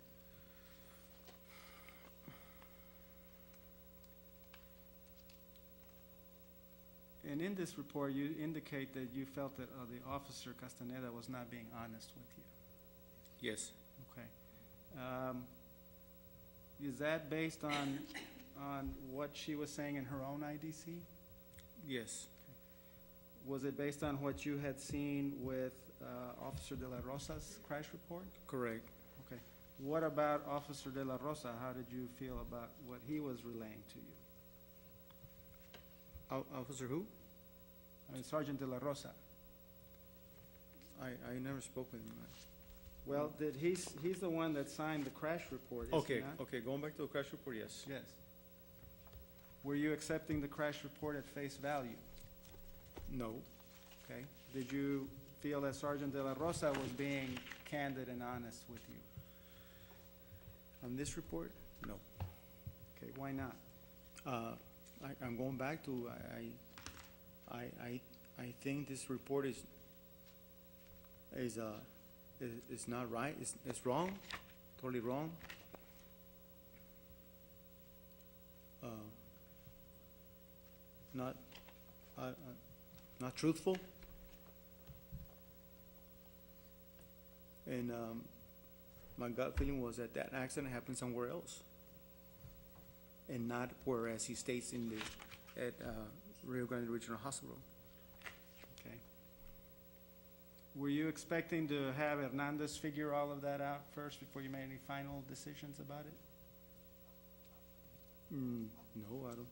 And in this report, you indicate that you felt that the officer Castaneda was not being honest with you. Yes, Okay. Is that based on what she was saying in her own IDC? yes, Was it based on what you had seen with Officer De La Rosa's crash report? correct. Okay. What about Officer De La Rosa? How did you feel about what he was relaying to you? Officer who? I mean, Sergeant De La Rosa. I never spoke with him. Well, he's the one that signed the crash report, is he Okay, not? okay, going back to the crash report, yes. Yes. Were you accepting the crash report at face value? No, Okay. Did you feel that Sergeant De La Rosa was being candid and honest with you? on this report, no. Okay, why not? I'm going back to, I think this report is not right, it's wrong, totally wrong. Not, not truthful. And, my gut feeling was that accident happened somewhere else. and not whereas he stays in the, at Rio Grande Regional Hospital. Okay. Were you expecting to have Hernandez figure all of that out first before you made any final decisions about it? No, I don't.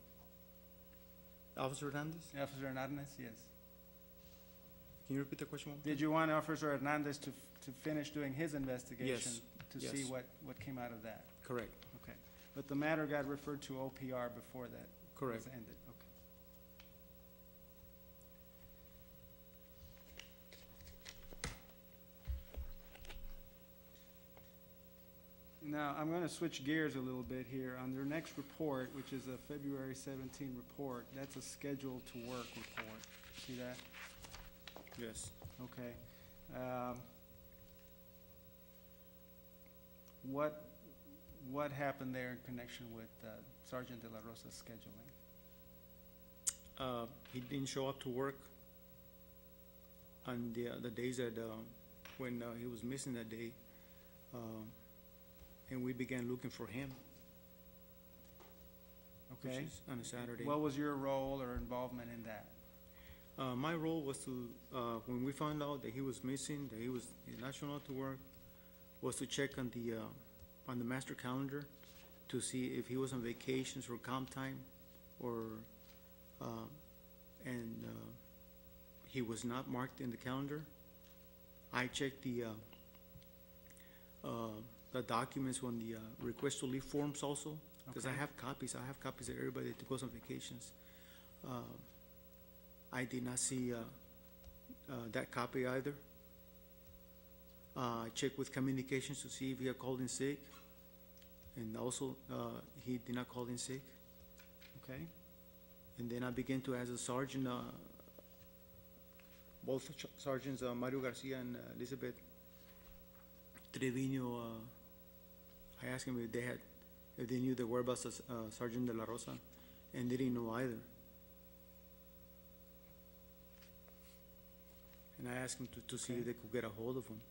Officer Hernandez, Officer Hernandez, yes. can you repeat the question one more time? Did you want Officer Hernandez to finish doing his investigation? Yes, To see yes. what came out of that? Correct, Okay. But the matter got referred to OPR before that correct. was ended? Okay. Now, I'm going to switch gears a little bit here. On their next report, which is a February 17 report, that's a scheduled to work report. See that? Yes. Okay. What happened there in connection with Sergeant De La Rosa's scheduling? He didn't show up to work on the days that, when he was missing that day. And we began looking for him, which Okay. is on a Saturday. What was your role or involvement in that? My role was to, when we found out that he was missing, that he was not showing up to work, was to check on the master calendar to see if he was on vacations for comp time or, and he was not marked in the calendar. I checked the documents on the request to leave forms also, because I Okay. have copies of everybody that goes on vacations. I did not see that copy either. I checked with communications to see if he had called in sick, and also he did not call in sick. Okay. And then I began to ask the sergeant, both sergeants, Mario Garcia and Elizabeth Trevino, I asked him if they knew the whereabouts of Sergeant De La Rosa, and they didn't know either. And I asked him to see if they could get a hold of him.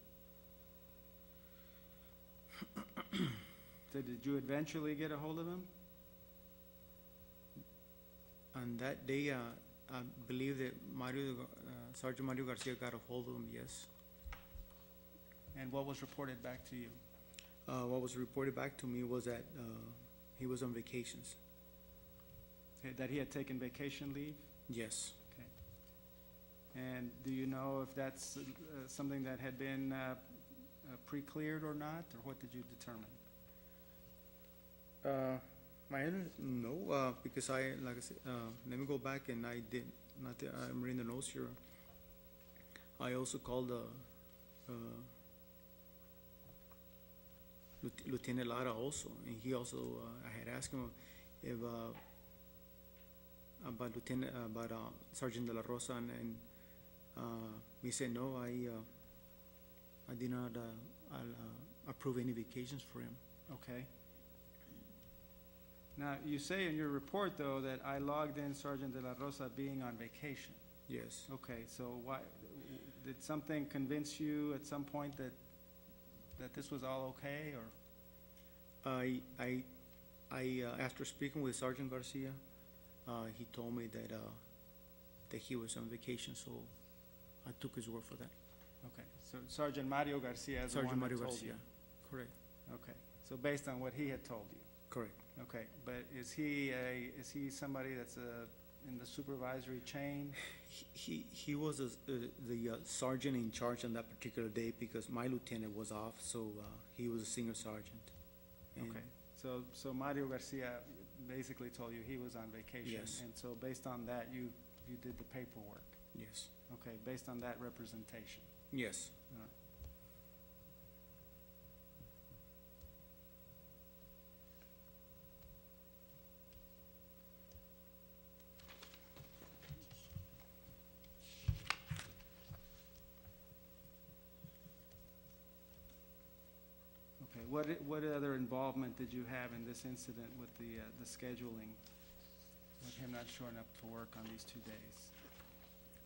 So did you eventually get a hold of him? On that day, I believe that Sergeant Mario Garcia got a hold of him, yes. And what was reported back to you? What was reported back to me was that he was on vacations. Okay, that he had taken vacation leave? Yes. Okay. And do you know if that's something that had been pre-cleared or not, or what did you determine? No, because like I said, let me go back and I did, not that I'm reading the notes here. I also called Lieutenant Lara also, and he also, I had asked him if, about Sergeant De La Rosa, and he said, no, I did not approve any vacations for him. Okay. Now, you say in your report, though, that I logged in Sergeant De La Rosa being on vacation. Yes. Okay, so why, did something convince you at some point that this was all okay, or? After speaking with Sergeant Garcia, he told me that he was on vacation, so I took his word for that. Okay, so Sergeant Mario Garcia is the one Sergeant that Mario told Garcia, you? correct, Okay, so based on what he had told you? correct. Okay, but is he somebody that's in the supervisory chain? He was the sergeant in charge on that particular day because my lieutenant was off, so he was a senior sergeant. And Okay, so Mario Garcia basically told you he was on vacation? Yes. And so based on that, you did the paperwork? Yes, Okay, based on that representation? yes. All right. Okay, what other involvement did you have in this incident with the scheduling, with him not showing up to work on these 2 days?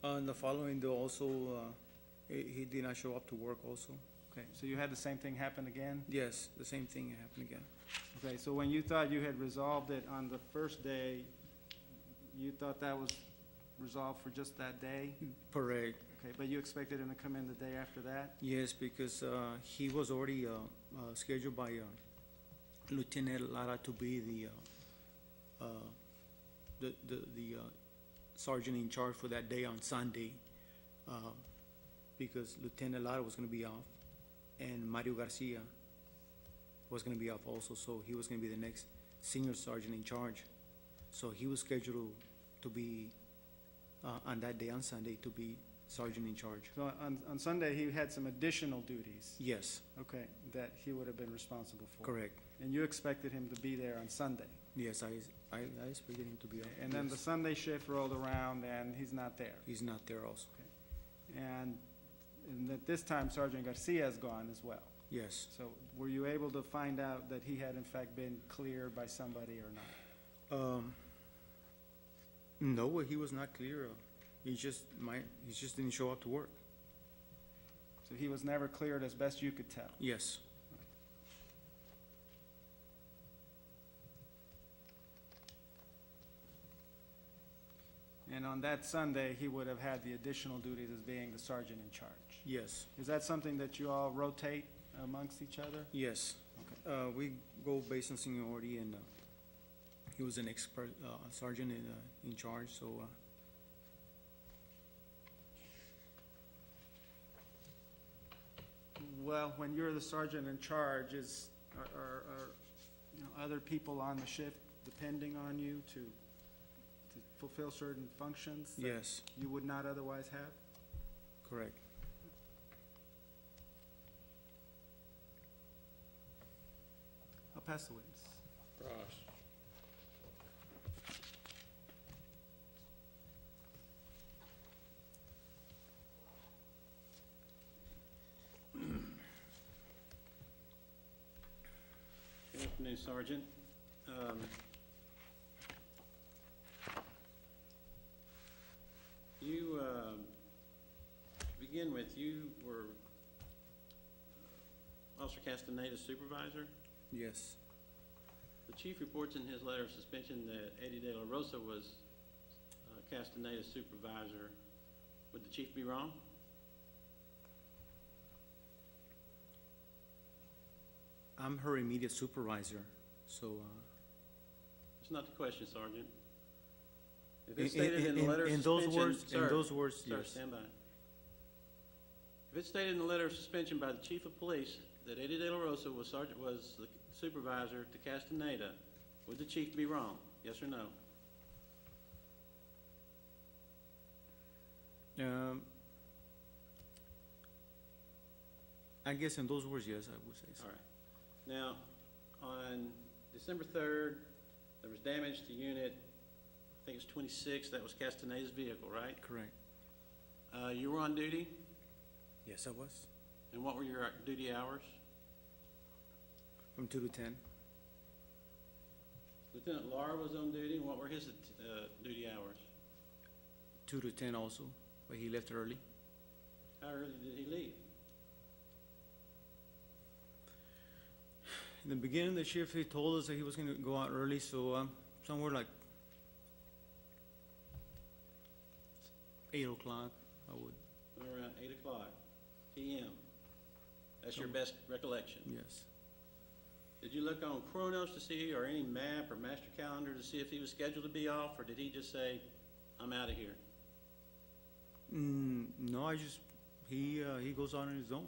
On the following day also, he did not show up to work also. Okay, so you had the same thing happen again? Yes, the same thing happened again. Okay, so when you thought you had resolved it on the first day, you thought that was resolved for just that day? Correct. Okay, but you expected him to come in the day after that? Yes, because he was already scheduled by Lieutenant Lara to be the sergeant in charge for that day on Sunday, because Lieutenant Lara was gonna be off, and Mario Garcia was gonna be off also, so he was gonna be the next senior sergeant in charge. So he was scheduled to be, on that day, on Sunday, to be sergeant in charge. So on Sunday, he had some additional duties, Yes, okay, that he would have been responsible for? correct. And you expected him to be there on Sunday? Yes, I expected him to be off. And then the Yes. Sunday shift rolled around and he's not there? He's not there also. And at this time Sergeant Garcia is gone as well? Yes. So were you able to find out that he had in fact been cleared by somebody or not? No, he was not clear. He just didn't show up to work. So he was never cleared as best you could tell? Yes. And on that Sunday, he would have had the additional duties as being the sergeant in charge? Yes. Is that something that you all rotate amongst each other? Yes. We go based on seniority, and he was an expert sergeant in charge, so Well, when you're the sergeant in charge, are, you know, other people on the shift depending on you to fulfill certain functions that yes, you would not otherwise have? correct. I'll pass the witness. Ross. Good afternoon, Sergeant. To begin with, you were Officer Castaneda's supervisor. Yes, The chief reports in his letter of suspension that Eddie De La Rosa was Castaneda's supervisor. Would the chief be wrong? I'm her immediate supervisor, so That's not the question, Sergeant. If it's stated in the letter of in those suspension, words, sir, in those words, sir, yes. stand by. If it's stated in the letter of suspension by the chief of police that Eddie De La Rosa was the supervisor to Castaneda, would the chief be wrong? Yes or no? I guess in those words, yes, I would say so. All right. Now, on December 3rd, there was damage to unit, I think it's 26, that was Castaneda's vehicle, right? Correct. You were on duty, Yes, I was, and what were your duty hours? from 2 to 10. Lieutenant Lara was on duty, and what were his duty hours? 2 to 10 also, but he left early. How early did he leave? In the beginning of the shift, he told us that he was gonna go out early, so somewhere like 8 o'clock, I would, Around 8 o'clock PM. That's your Some- best recollection. yes. Did you look on Chronos to see, or any map or master calendar to see if he was scheduled to be off, or did he just say, I'm out of here? No, he goes on his own.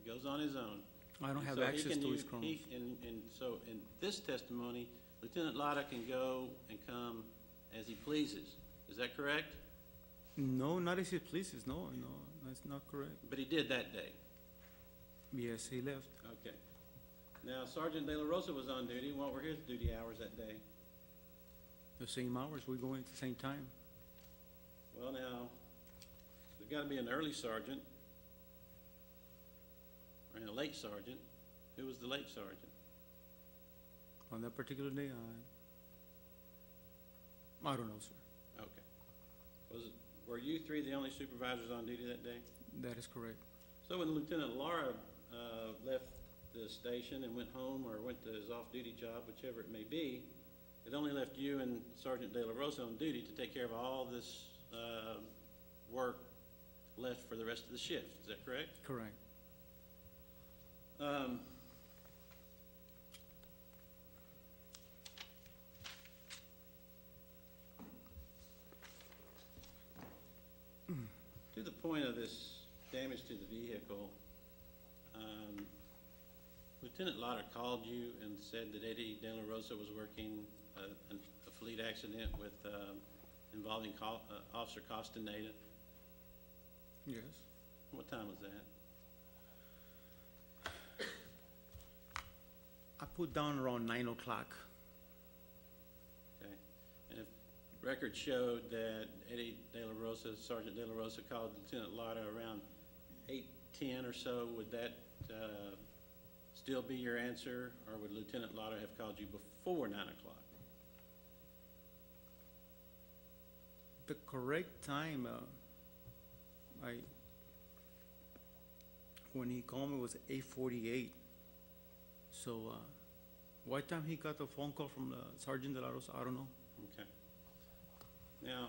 He goes on his own. I don't have So he access can to his use- Chronos. And so in this testimony, Lieutenant Lara can go and come as he pleases. Is that correct? No, not as he pleases, no, that's not correct. But he did that day. Yes, he left. Okay. Now, Sergeant De La Rosa was on duty. What were his duty hours that day? The same hours, we go in at the same time. Well, now, there's got to be an early sergeant and a late sergeant. Who was the late sergeant? On that particular day, I don't know, sir. Okay. Were you three the only supervisors on duty that day? That is correct. So when Lieutenant Lara left the station and went home or went to his off-duty job, whichever it may be, it only left you and Sergeant De La Rosa on duty to take care of all this work left for the rest of the shift. Is that correct? Correct. To the point of this damage to the vehicle, Lieutenant Lotter called you and said that Eddie De La Rosa was working a fleet accident with involving Officer Castaneda. Yes. What time was that? I put down around 9 o'clock. Okay. And if records showed that Eddie De La Rosa, Sergeant De La Rosa, called Lieutenant Lotter around 8:10 or so, would that still be your answer, or would Lieutenant Lotter have called you before 9 o'clock? The correct time, when he called me was 8:48. So, what time he got the phone call from Sergeant De La Rosa, I don't know. Okay. Now,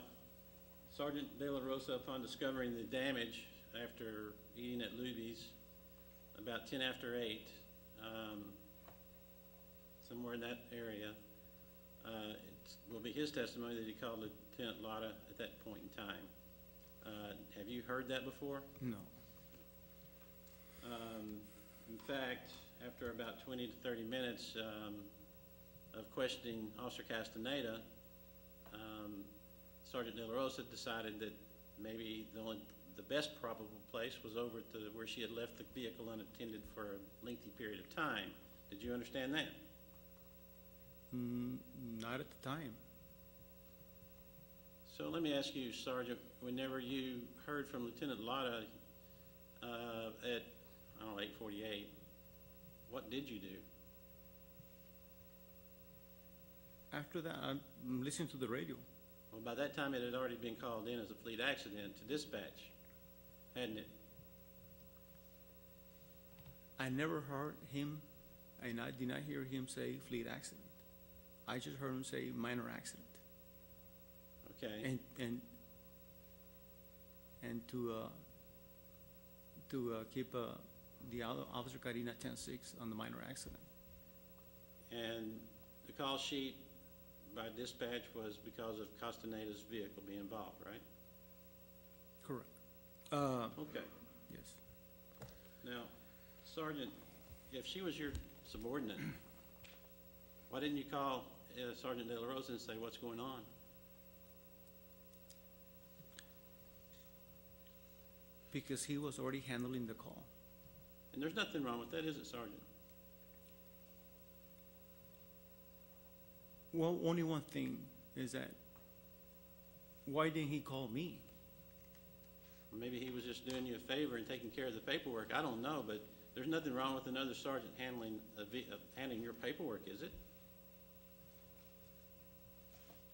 Sergeant De La Rosa, upon discovering the damage after eating at Luby's, about 10 after 8, somewhere in that area, it will be his testimony that he called Lieutenant Lotta at that point in time. Have you heard that before? No. In fact, after about 20 to 30 minutes of questioning Officer Castaneda, Sergeant De La Rosa decided that maybe the best probable place was over to where she had left the vehicle unattended for a lengthy period of time. Did you understand that? Not at the time. So let me ask you, Sergeant, whenever you heard from Lieutenant Lotta at, I don't know, 8:48, what did you do? After that, I listened to the radio. Well, by that time, it had already been called in as a fleet accident to dispatch, hadn't it? I never heard him, and I did not hear him say fleet accident. I just heard him say minor accident. Okay. And to keep the other Officer Karina 10-6 on the minor accident. And the call sheet by dispatch was because of Castaneda's vehicle being involved, right? Correct. Okay. Yes. Now, Sergeant, if she was your subordinate, why didn't you call Sergeant De La Rosa and say, what's going on? Because he was already handling the call. And there's nothing wrong with that, is it, Sergeant? Well, only one thing is that, why didn't he call me? Maybe he was just doing you a favor and taking care of the paperwork. I don't know, but there's nothing wrong with another sergeant handling your paperwork, is it?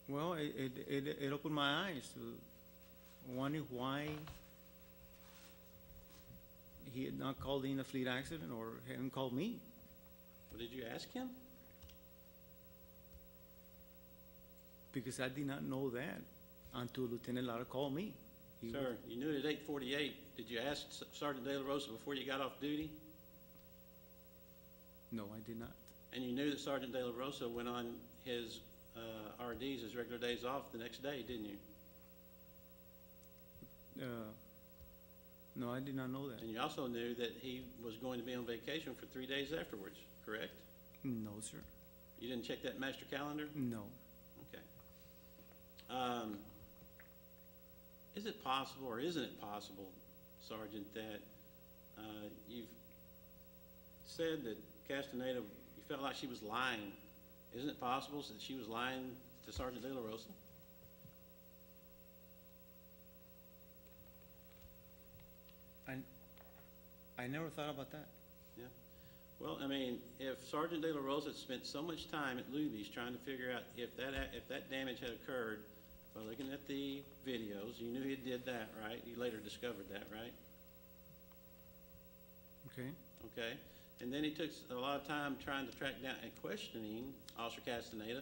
Well, it opened my eyes to wondering why he had not called in a fleet accident or hadn't called me. Well, did you ask him? Because I did not know that until Lieutenant Lara called me. Sir, you knew it at 8:48. Did you ask Sergeant De La Rosa before you got off duty? No, I did not. And you knew that Sergeant De La Rosa went on his RDs, his regular days off, the next day, didn't you? No, I did not know that. And you also knew that he was going to be on vacation for 3 days afterwards, correct? No, sir. You didn't check that master calendar? No. Okay. Is it possible, or isn't it possible, Sergeant, that you've said that Castaneda, you felt like she was lying? Isn't it possible that she was lying to Sergeant De La Rosa? I never thought about that. Yeah. Well, I mean, if Sergeant De La Rosa spent so much time at Luby's trying to figure out if that damage had occurred by looking at the videos, you knew he did that, right? You later discovered that, right? Okay. okay? And then he took a lot of time trying to track down and questioning Officer Castaneda.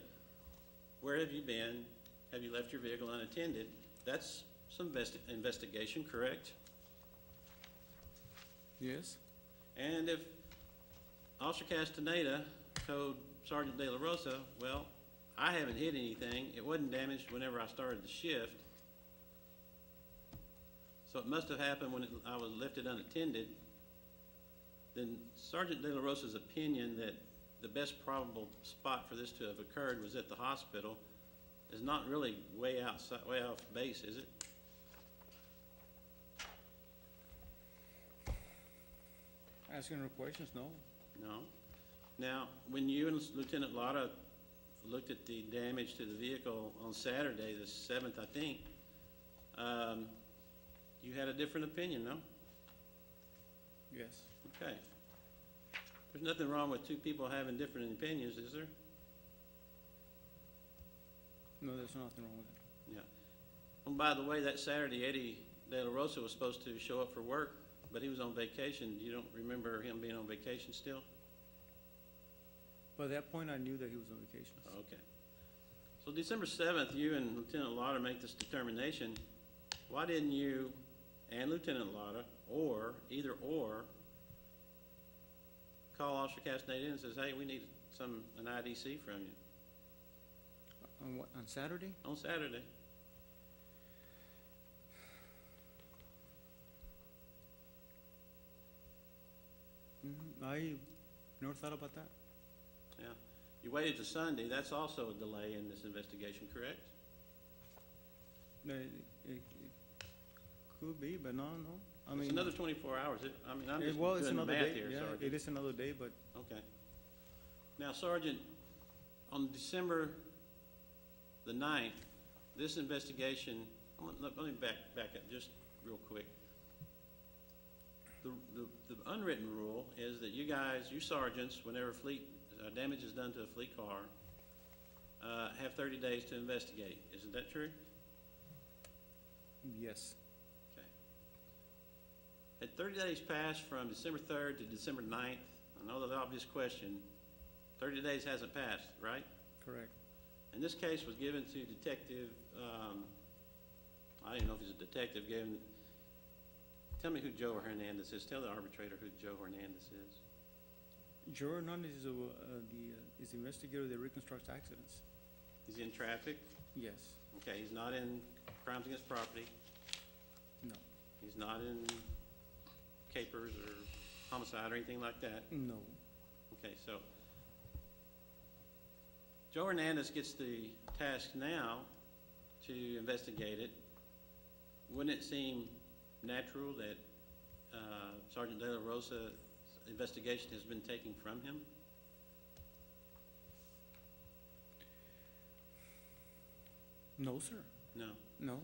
Where have you been? Have you left your vehicle unattended? That's some investigation, correct? Yes. And if Officer Castaneda told Sergeant De La Rosa, well, I haven't hit anything, it wasn't damaged whenever I started the shift, so it must have happened when I was left it unattended, then Sergeant De La Rosa's opinion that the best probable spot for this to have occurred was at the hospital is not really way outside, way off base, is it? Asking her questions, no. No. Now, when you and Lieutenant Lotta looked at the damage to the vehicle on Saturday, the 7th, I think, you had a different opinion, no? Yes. Okay. There's nothing wrong with two people having different opinions, is there? No, there's nothing wrong with it. Yeah. And by the way, that Saturday, Eddie De La Rosa was supposed to show up for work, but he was on vacation. You don't remember him being on vacation still? By that point, I knew that he was on vacation. Okay. So December 7th, you and Lieutenant Lotta make this determination. Why didn't you and Lieutenant Lotta, or either or, call Officer Castaneda in and says, hey, we need an IDC from you On what, on Saturday? on Saturday? I never thought about that. Yeah. You waited to Sunday. That's also a delay in this investigation, correct? No, it could be, but no. I mean, It's another 24 hours. I'm just well, it's doing the another math day. here, Yeah, Sergeant. it is another day, but Okay. Now, Sergeant, on December the 9th, this investigation, let me back up just real quick. The unwritten rule is that you guys, you sergeants, whenever damage is done to a fleet car, have 30 days to investigate. Isn't that true? yes, Okay. Had 30 days passed from December 3rd to December 9th? I know the obvious question. 30 days hasn't passed, right? correct. And this case was given to Detective, I don't even know if he's a detective, tell me who Joe Hernandez is. Tell the arbitrator who Joe Hernandez is. Joe Hernandez is the investigator that reconstructs accidents. He's in traffic? Yes, Okay, he's not in crimes against property. no, He's not in capers or homicide or anything like that. no. Okay, so Joe Hernandez gets the task now to investigate it. Wouldn't it seem natural that Sergeant De La Rosa's investigation has been taken from him? No, sir. No. No.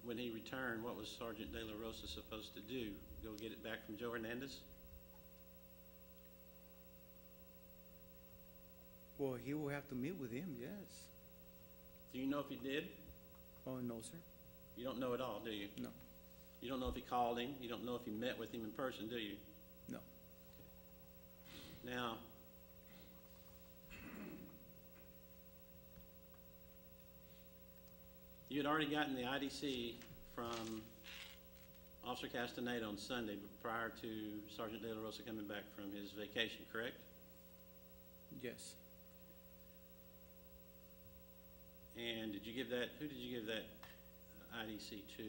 When he returned, what was Sergeant De La Rosa supposed to do? Go get it back from Joe Hernandez? Well, he will have to meet with him, yes. Do you know if he did? Oh, no, sir. You don't know at all, do you? No. You don't know if he called him? You don't know if he met with him in person, do you? No. Now, you had already gotten the IDC from Officer Castaneda on Sunday prior to Sergeant De La Rosa coming back from his vacation, correct? Yes. And who did you give that IDC to?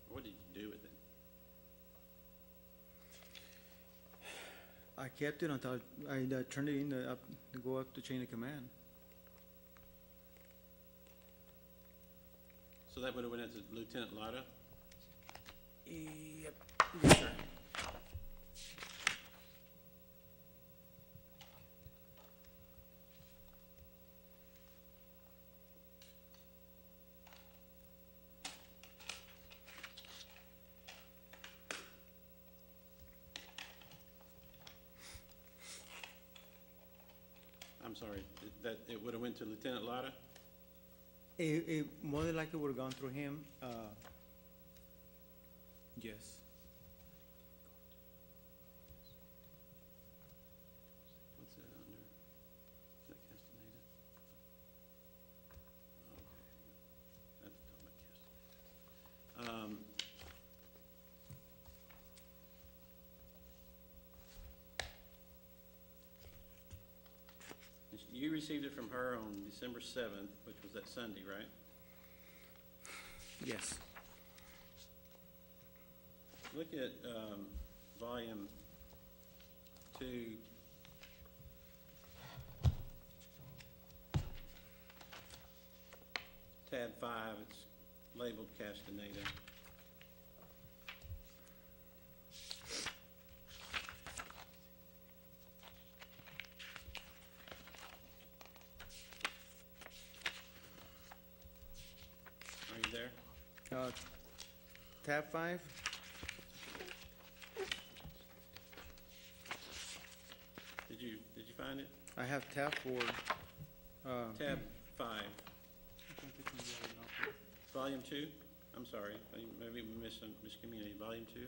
What did you do with it? I kept it until I turned it in to go up the chain of command. So that would have went into Lieutenant Lotta? Yep. Yes, sir. I'm sorry, that it would have went to Lieutenant Lotta? It more than likely would have gone through him. Yes. received it from her on December 7th, which was that Sunday, right? Yes. Look at volume 2. Tab 5, it's labeled Castaneda. Are you there? Tab 5, Did you find it? I have tab 4. Tab 5, I think it's in the other notebook. volume 2? I'm sorry, maybe we miscommunicated. Volume 2?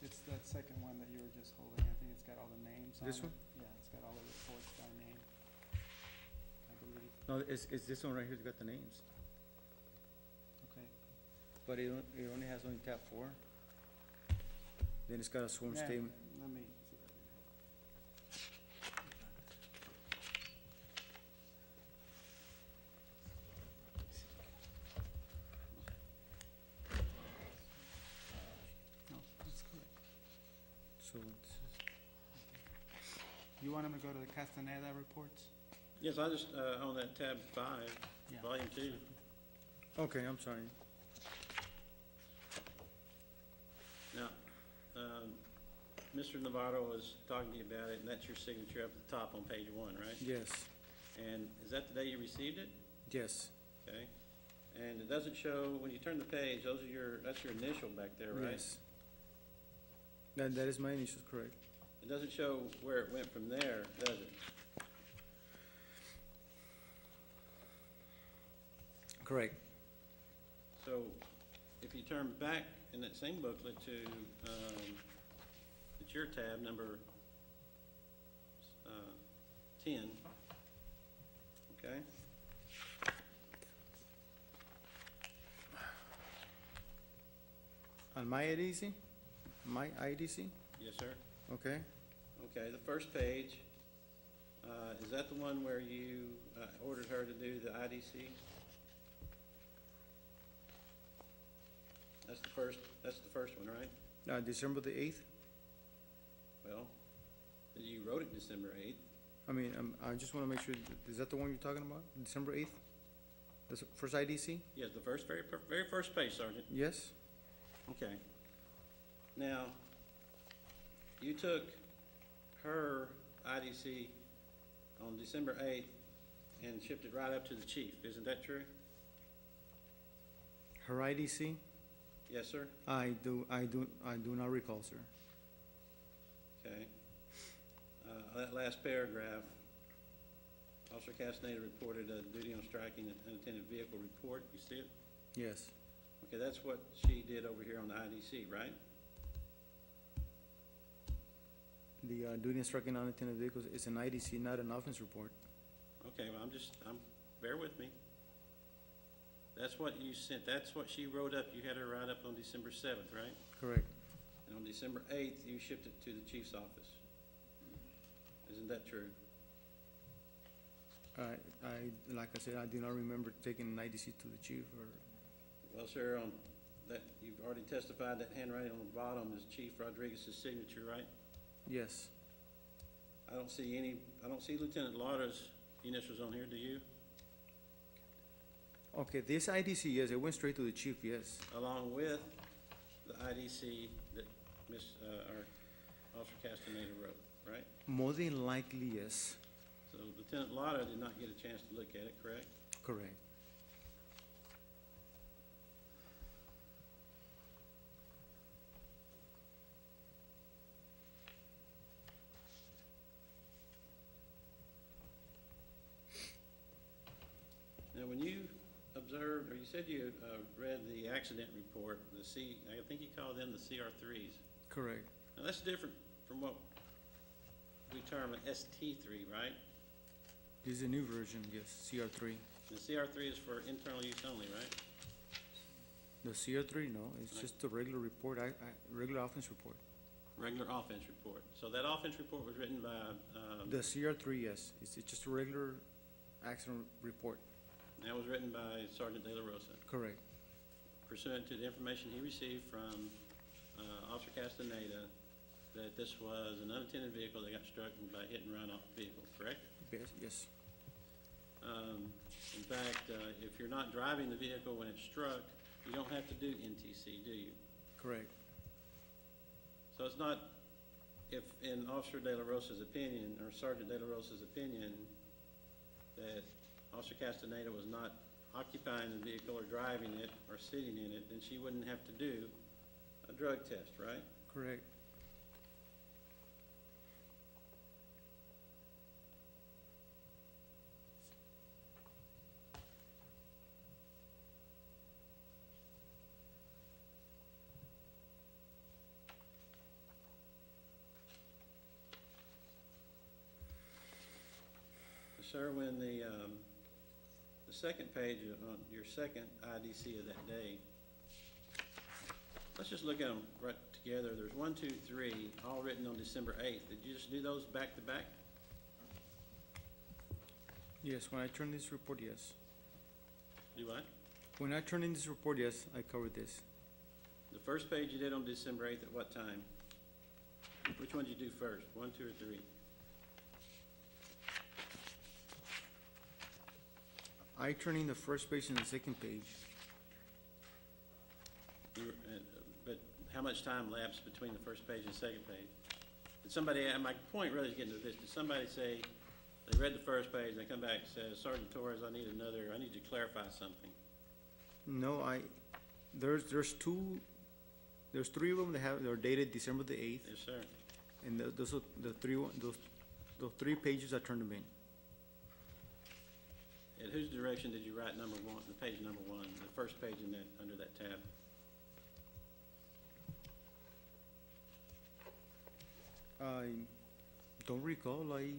It's that second one that you were just holding. I think it's got all the names on it. This one? Yeah, it's got all the reports by name, I believe. No, it's this one right here, it's got the names. Okay. But it only has only tab 4. Then it's got a sworn Yeah, statement. let me, no, that's correct. So it's, You want him to go to the Castaneda reports? Yes, I just, on that tab 5, Yeah. volume 2. okay, I'm sorry. Now, Mr. Navarro was talking to you about it, and that's your signature up at the top on page 1, right? Yes, And is that the day you received it? yes, Okay. And it doesn't show, when you turn the page, that's your initial back there, right? yes. That is my initials, correct. It doesn't show where it went from there, does it? Correct. So if you turn back in that same booklet to, it's your tab, number 10, okay? On my IDC? My IDC? Yes, sir. Okay. Okay, the first page, is that the one where you ordered her to do the IDC? That's the first one, right? December the 8th? Well, you wrote it December 8th. I mean, I just want to make sure, is that the one you're talking about? December 8th? The first IDC? Yes, the very first page, Sergeant. Yes? Okay. Now, you took her IDC on December 8th and shipped it right up to the chief, isn't that true? Her IDC? Yes, sir? I do not recall, sir. Okay. That last paragraph, Officer Castaneda reported a duty on striking an unattended vehicle report. You see it? Yes. Okay, that's what she did over here on the IDC, right? The duty instructing unattended vehicles is an IDC, not an offense report. Okay, well, bear with me. That's what you sent, that's what she wrote up, you had her write up on December 7th, right? Correct. And on December 8th, you shipped it to the chief's office. Isn't that true? Like I said, I do not remember taking an IDC to the chief or, Well, sir, on that, you've already testified that handwriting on the bottom is Chief Rodriguez's signature, right? yes. I don't see Lieutenant Laura's initials on here, do you? Okay, this IDC, yes, it went straight to the chief, yes. Along with the IDC that our Officer Castaneda wrote, right? More than likely, yes. So Lieutenant Laura did not get a chance to look at it, correct? Correct. Now, when you observed, or you said you read the accident report, I think you called them the CR3s. Correct. Now, that's different from what we term an ST3, right? This is a new version, yes, CR3. The CR3 is for internal use only, right? The CR3, no, it's Right. just a regular report, regular offense report. Regular offense report. So that offense report was written by, The CR3, yes, it's just a regular accident report, that was written by Sergeant De La Rosa, correct. pursuant to the information he received from Officer Castaneda, that this was an unattended vehicle that got struck by hit and run off the vehicle, correct? Yes, yes, In fact, if you're not driving the vehicle when it's struck, you don't have to do NTC, do you? correct. So it's not, if in Officer De La Rosa's opinion, or Sergeant De La Rosa's opinion, that Officer Castaneda was not occupying the vehicle or driving it or sitting in it, then she wouldn't have to do a drug test, right? Correct. Sir, when the second page on your second IDC of that day, let's just look at them right together. There's 1, 2, 3, all written on December 8th. Did you just do those back to back? Yes, when I turn this report, yes. Do what? When I turn in this report, yes, I covered this. The first page you did on December 8th at what time? Which one did you do first, 1, 2, or 3? I turn in the first page and the second page. But how much time lapsed between the first page and the second page? Did somebody, and my point really is getting to this, did somebody say, they read the first page, and they come back and say, Sergeant Torres, I need you to clarify something? No, there's three of them they're dated December the 8th, Yes, sir. and those are the those 3 pages I turned them in. At whose direction did you write number 1, the page number 1, the first page in that, under that tab? I don't recall, I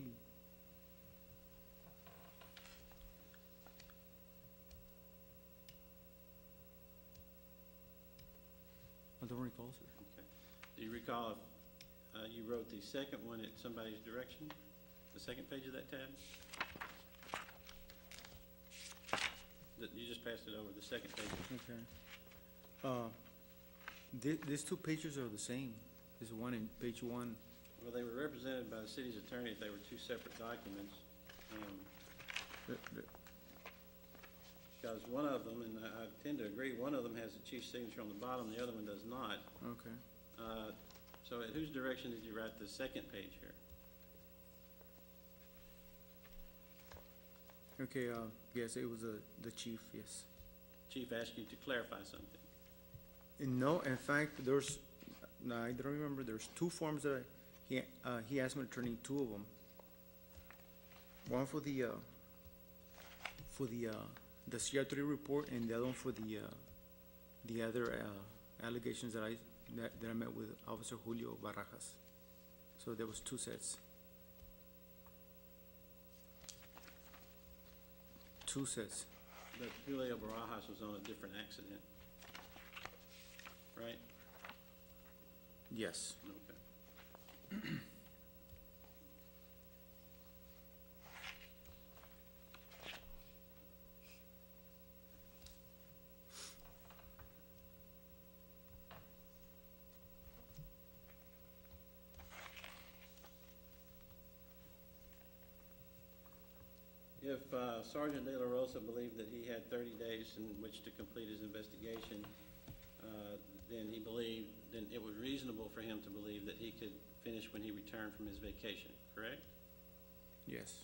don't recall, sir. Okay. Do you recall if you wrote the second one at somebody's direction? The second page of that tab? You just passed it over, the second page. Okay. These 2 pages are the same. This one and page 1. Well, they were represented by the city's attorney if they were 2 separate documents. Because one of them, and I tend to agree, one of them has the chief's signature on the bottom, the other one does not. Okay. So at whose direction did you write the second page here? Okay, yes, it was the chief, yes. Chief asked you to clarify something. And no, in fact, no, I don't remember, there's 2 forms that he asked me to turn in 2 of them. One for the CR3 report, and the other one for the other allegations that I met with Officer Julio Barajas. So there was 2 sets. 2 sets. But Julio Barajas was on a different accident, right? Yes. Okay. If Sergeant De La Rosa believed that he had 30 days in which to complete his investigation, then it was reasonable for him to believe that he could finish when he returned from his vacation, correct? Yes.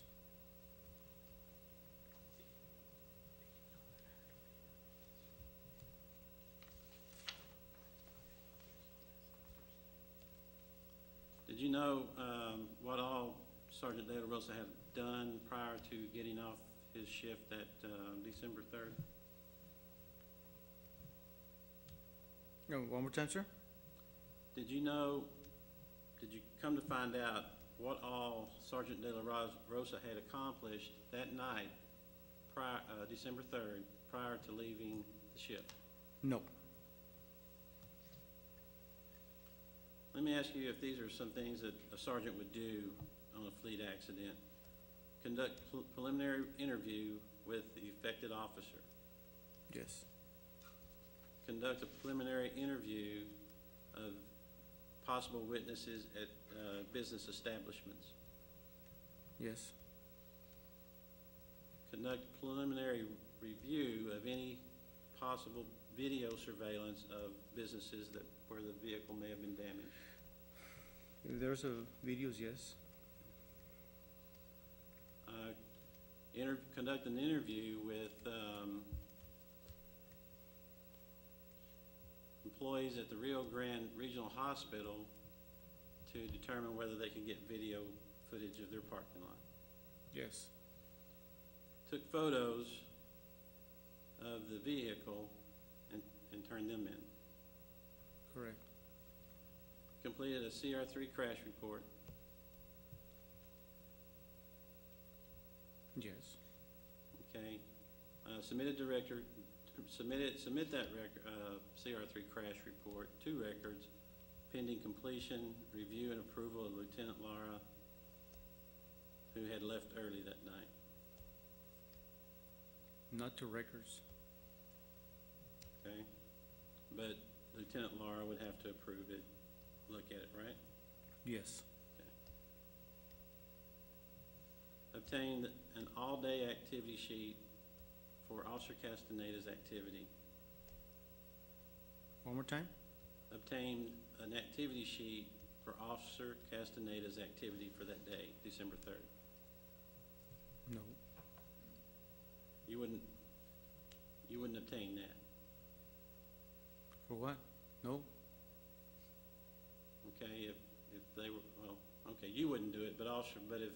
Did you know what all Sergeant De La Rosa had done prior to getting off his shift at December 3rd? No, one more time, sir? Did you come to find out what all Sergeant De La Rosa had accomplished that night, December 3rd, prior to leaving the shift? No. Let me ask you if these are some things that a sergeant would do on a fleet accident. Conduct preliminary interview with the affected officer. Yes. Conduct a preliminary interview of possible witnesses at business establishments. Yes. Conduct preliminary review of any possible video surveillance of businesses that, where the vehicle may have been damaged. If there's a videos, yes. Conduct an interview with employees at the Rio Grande Regional Hospital to determine whether they can get video footage of their parking lot. Yes. Took photos of the vehicle and turned them in. Correct. Completed a CR3 crash report. Yes. Okay. Submit that CR3 crash report to records pending completion, review, and approval of Lieutenant Lara, who had left early that night. Not to records. Okay? But Lieutenant Lara would have to approve it, look at it, right? Yes. Obtained an all-day activity sheet for Officer Castaneda's activity. One more time? Obtained an activity sheet for Officer Castaneda's activity for that day, December 3rd. No. You wouldn't obtain that, For what? No. okay? If they were, well, okay, you wouldn't do it, but if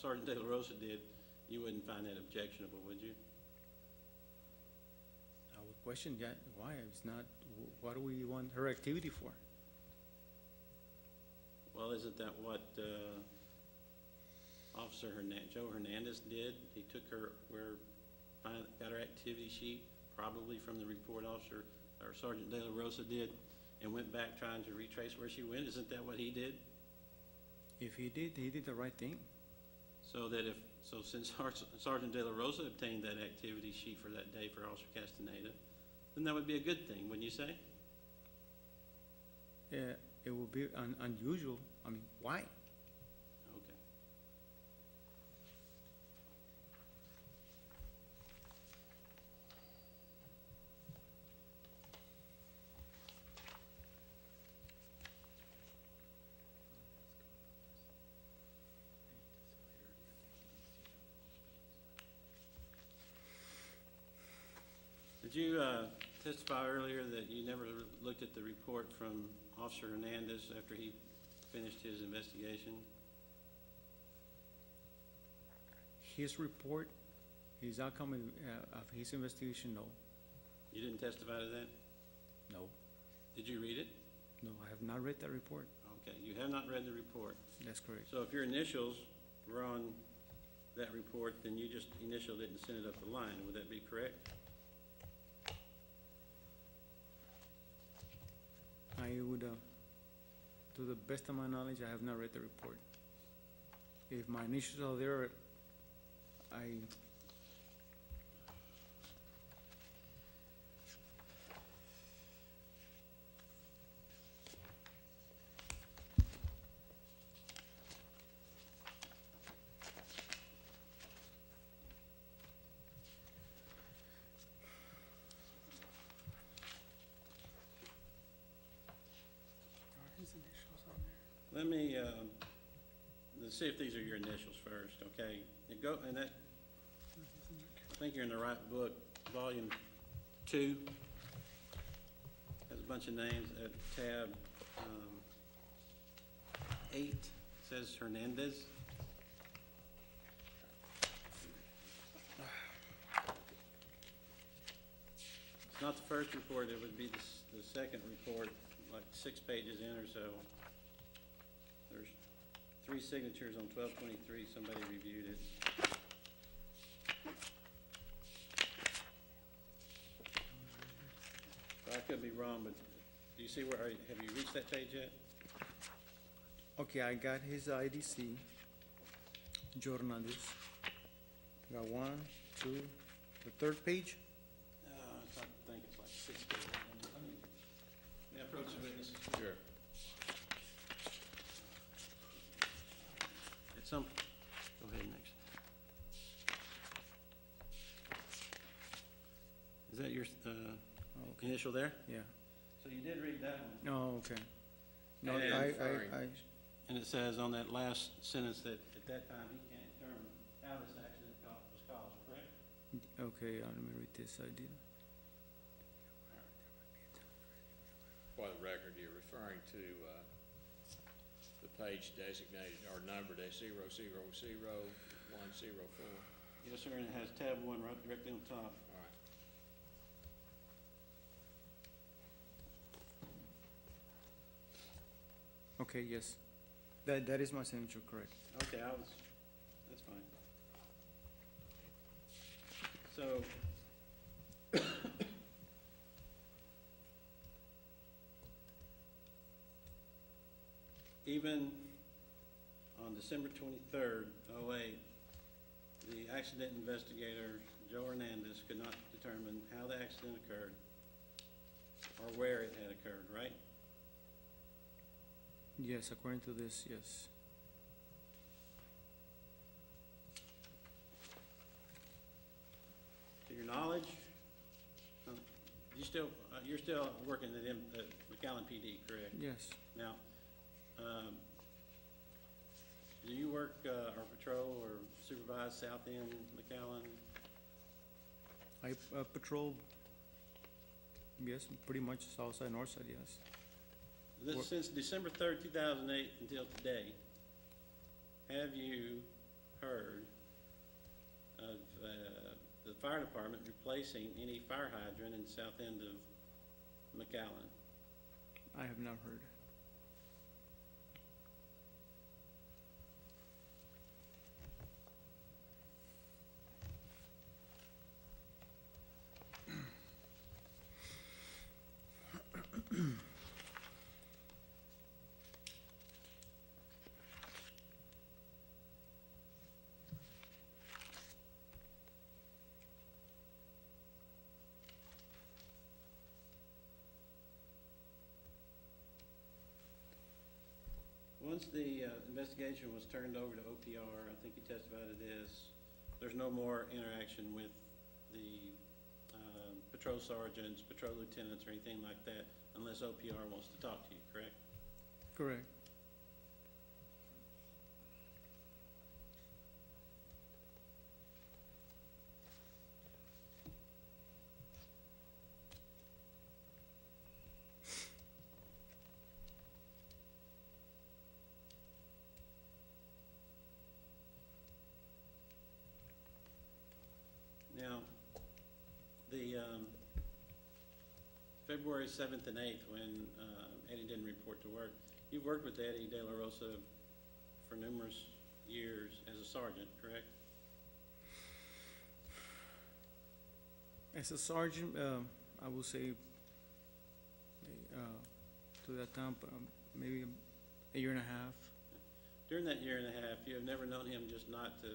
Sergeant De La Rosa did, you wouldn't find that objectionable, would you? I would question that. Why? It's not, what do we want her activity for? Well, isn't that what Officer Joe Hernandez did? He took her got her activity sheet, probably from the report officer, or Sergeant De La Rosa did, and went back trying to retrace where she went. Isn't that what he did? If he did the right thing. So since Sergeant De La Rosa obtained that activity sheet for that day for Officer Castaneda, then that would be a good thing, wouldn't you say? Yeah, it would be unusual. I mean, why? Okay. Did you testify earlier that you never looked at the report from Officer Hernandez after he finished his investigation? His report, his outcome of his investigation, no. You didn't testify to that? No. Did you read it? No, I have not read that report. Okay, you have not read the report. That's correct. So if your initials were on that report, then you just initialed it and sent it up the line. Would that be correct? I would, to the best of my knowledge, I have not read the report. If my initials are there, Let me, let's see if these are your initials first, okay? You go, and that, I think you're in the right book, volume 2. Has a bunch of names at tab 8, says Hernandez. It's not the first report, it would be the second report, like 6 pages in or so. There's 3 signatures on 1223, somebody reviewed it. So I could be wrong, but do you see have you reached that page yet? Okay, I got his IDC, Joe Hernandez. Got one, two, the third page. I think it's like 60. May I approach the witnesses? Sure. At some, go ahead next. Is that your Okay, initial there? yeah. So you did read that one? No, okay. No, And I, And it says on that last sentence that at that time he can't determine how this accident was caused, correct? okay, let me read this, I did. For the record, you're referring to the page designated or numbered as 000-104. Yes, sir, and it has tab 1 right directly on top. All right. Okay, yes. That is my signature, correct. Okay, that's fine. So, even on December 23rd, 08, the accident investigator, Joe Hernandez, could not determine how the accident occurred or where it had occurred, right? Yes, according to this, yes. To your knowledge, you're still working at McAllen PD, correct? Yes, Now, do you work or patrol or supervise South End, McAllen? I patrol, yes, pretty much south side, north side, yes. Since December 3rd, 2008 until today, have you heard of the fire department replacing any fire hydrant in the south end of McAllen? I have not heard. Once the investigation was turned over to OPR, I think you testified it is, there's no more interaction with the patrol sergeants, patrol lieutenants, or anything like that, unless OPR wants to talk to you, correct? Correct. Now, the February 7th and 8th, when Eddie didn't report to work, you've worked with Eddie De La Rosa for numerous years as a sergeant, correct? As a sergeant, I will say, to that time, maybe a year and a half. During that year and a half, you have never known him just not to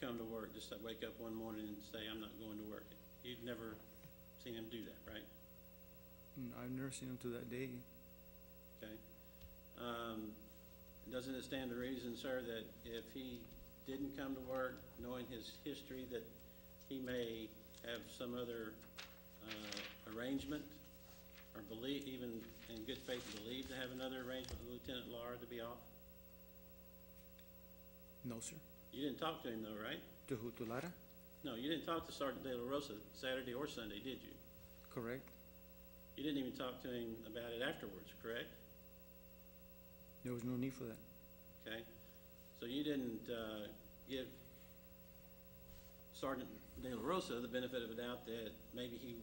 come to work, just to wake up one morning and say, I'm not going to work. You've never seen him do that, right? I've never seen him to that day. Okay. Doesn't it stand to reason, sir, that if he didn't come to work, knowing his history, that he may have some other arrangement, or believe, even in good faith, believe to have another arrangement with Lieutenant Lara to be off? No, sir. You didn't talk to him though, right? To who, to Lara? No, you didn't talk to Sergeant De La Rosa Saturday or Sunday, did you? Correct. You didn't even talk to him about it afterwards, correct? There was no need for that. Okay, so you didn't give Sergeant De La Rosa the benefit of a doubt that maybe he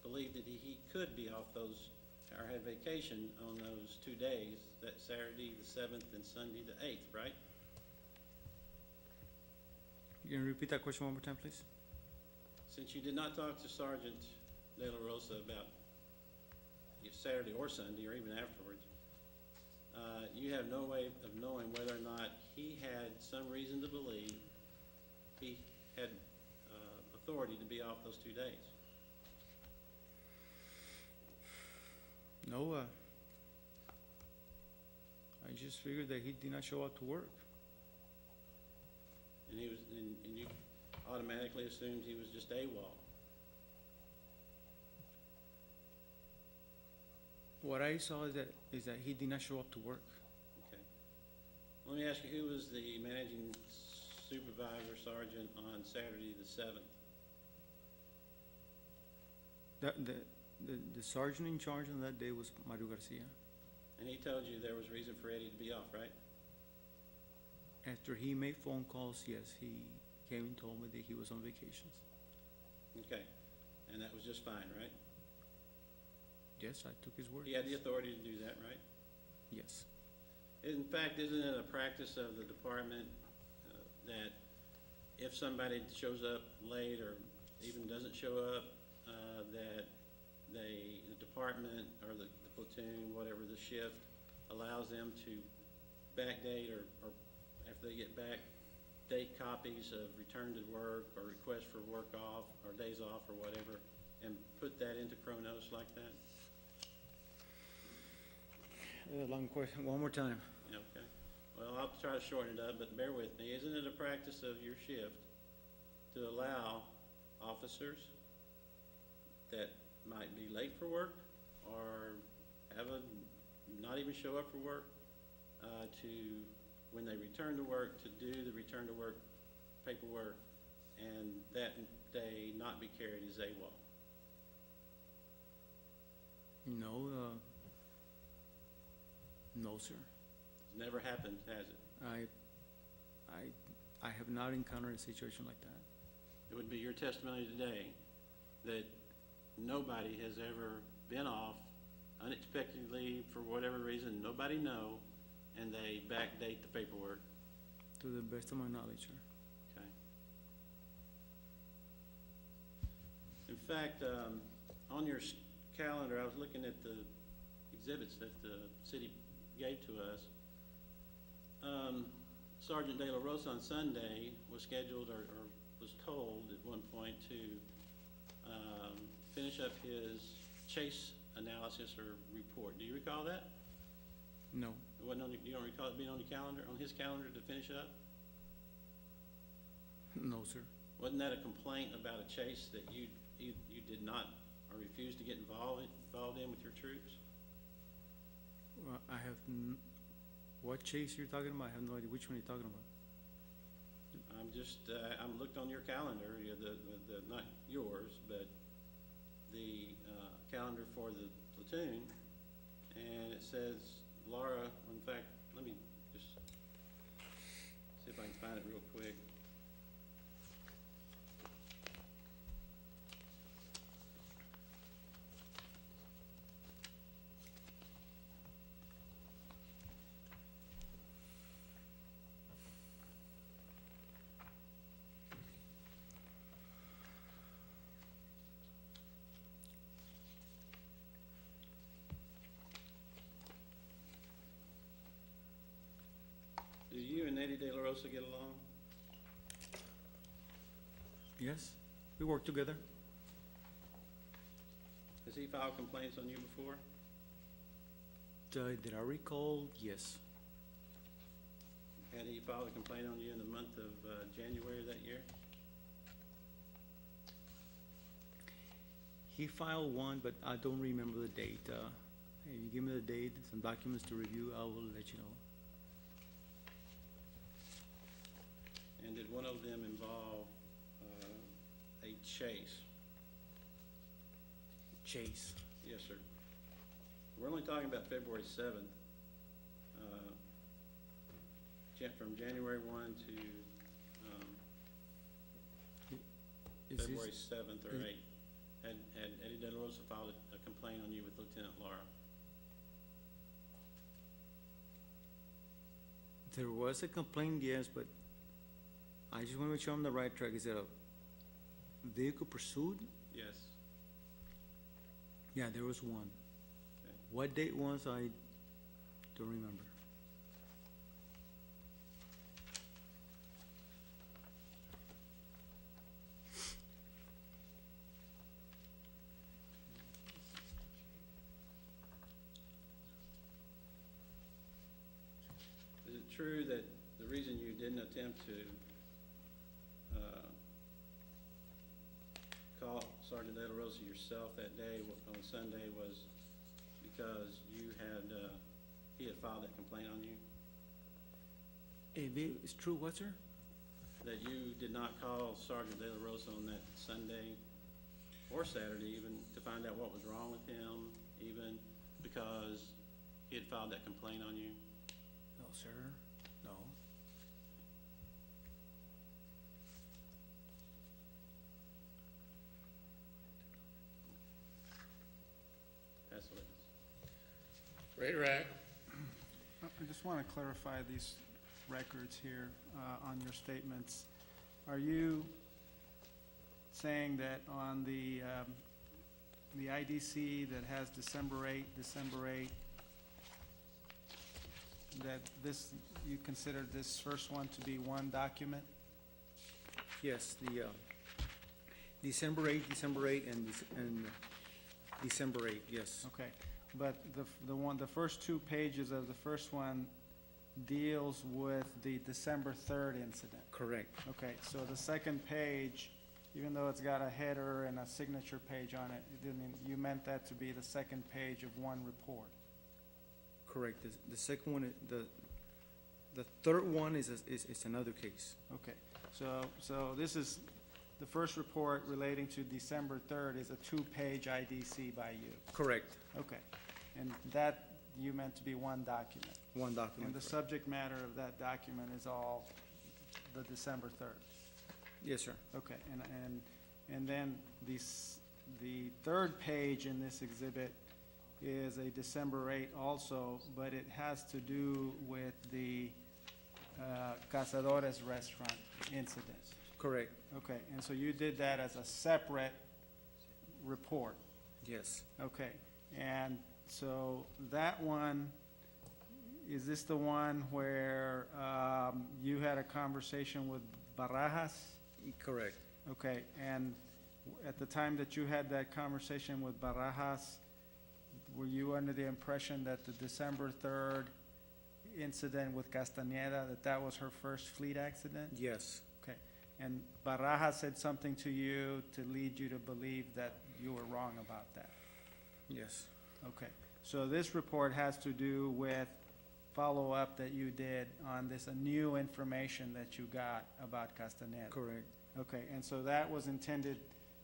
believed that he could be off those, or had vacation on those 2 days, that Saturday the 7th and Sunday the 8th, right? You can repeat that question one more time, please? Since you did not talk to Sergeant De La Rosa about Saturday or Sunday, or even afterwards, you have no way of knowing whether or not he had some reason to believe he had authority to be off those 2 days. No, I just figured that he did not show up to work. And he was, and you automatically assumed he was just AWOL. What I saw is that he did not show up to work. Okay. Let me ask you, who was the managing supervisor sergeant on Saturday the 7th? The sergeant in charge on that day was Mario Garcia. And he told you there was reason for Eddie to be off, right? After he made phone calls, yes, he came and told me that he was on vacations. Okay. And that was just fine, right? Yes, I took his word. He had the authority to do that, right? Yes. In fact, isn't it a practice of the department that if somebody shows up late or even doesn't show up, that the department or the platoon, whatever the shift, allows them to backdate or after they get back, date copies of return to work or request for work off or days off or whatever, and put that into Chronos like that? Long question, one more time. Okay. Well, I'll try to shorten it up, but bear with me. Isn't it a practice of your shift to allow officers that might be late for work or not even show up for work, to, when they return to work, to do the return to work paperwork, and that day not be carried as AWOL? No, no, sir. It's never happened, has it? I have not encountered a situation like that. It would be your testimony today that nobody has ever been off unexpectedly for whatever reason, nobody know, and they backdate the paperwork. To the best of my knowledge, sir. Okay. In fact, on your calendar, I was looking at the exhibits that the city gave to us. Sergeant De La Rosa on Sunday was scheduled or was told at one point to finish up his chase analysis or report. Do you recall that? No. It wasn't on, you don't recall it being on your calendar, on his calendar to finish up? No, sir. Wasn't that a complaint about a chase that you did not or refused to get involved in with your troops? Well, what chase you're talking about? I have no idea which one you're talking about. I'm just, I'm looked on your calendar, the not yours, but the calendar for the platoon, and it says Laura, in fact, let me just see if I can find it real quick. Do you and Eddie De La Rosa get along? Yes, we work together. Has he filed complaints on you before? Did I recall? Yes. Had he filed a complaint on you in the month of January of that year? He filed one, but I don't remember the date. If you give me the date, some documents to review, I will let you know. And did one of them involve a chase? Chase. Yes, sir. We're only talking about February 7th. From January 1 to Is February this, 7th or 8th. Had Eddie De La Rosa filed a complaint on you with Lieutenant Laura? there was a complaint, yes, but I just want to make sure I'm on the right track. Is it a vehicle pursuit? Yes. Yeah, there was one. Okay. What date was, I don't remember. attempt to call Sergeant De La Rosa yourself that day on Sunday was because you had, he had filed that complaint on you? It's true, what, sir? That you did not call Sergeant De La Rosa on that Sunday or Saturday even to find out what was wrong with him, even because he had filed that complaint on you? No, sir, no. That's what it is. Ready to act? I just want to clarify these records here on your statements. Are you saying that on the IDC that has December 8, that this, you consider this first one to be one document? Yes, the December 8, and December 8, yes. Okay, but the first 2 pages of the first one deals with the December 3rd incident. Correct, Okay, so the second page, even though it's got a header and a signature page on it, you meant that to be the second page of one report. correct. The second one, the third one is another case. Okay, so this is, the first report relating to December 3rd is a 2-page IDC by you. Correct, Okay, and that you meant to be one document. one document. And the correct. subject matter of that document is all the December 3rd. Yes, sir. Okay, and then the third page in this exhibit is a December 8 also, but it has to do with the Cazadores restaurant incident. Correct, Okay, and so you did that as a separate report. yes. Okay, and so that one, is this the one where you had a conversation with Barajas? Correct. Okay, and at the time that you had that conversation with Barajas, were you under the impression that the December 3rd incident with Castañeda, that was her first fleet accident? Yes, Okay, and Barajas said something to you to lead you to believe that you were wrong about that? yes. Okay, so this report has to do with follow-up that you did on this new information that you got about Castaneda? Correct. Okay, and so that was intended,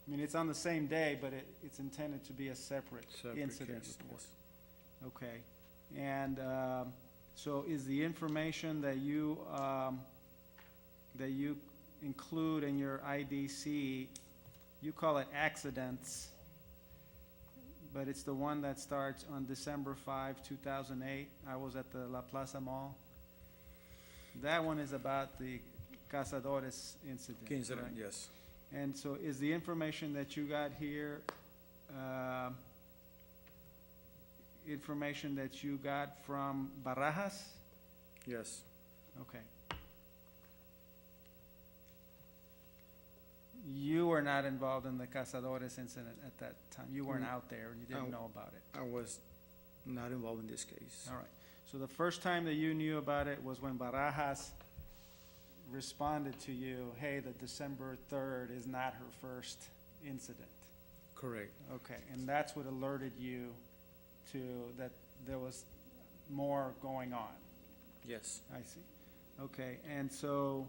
I mean, it's on the same day, but it's intended to be a separate Separate incident case, report? yes. Okay, and so is the information that you include in your IDC, you call it accidents, but it's the one that starts on December 5, 2008. I was at the La Plaza Mall. That one is about the Cazadores incident, Incident, correct? yes. And so is the information that you got here, information that you got from Barajas? Yes, Okay. You were not involved in the Cazadores incident at that time? You weren't out there, and you didn't know about it? I was not involved in this case. All right. So the first time that you knew about it was when Barajas responded to you, hey, the December 3rd is not her first incident. Correct, Okay, and that's what alerted you to that there was more going on. yes. I see. Okay, and so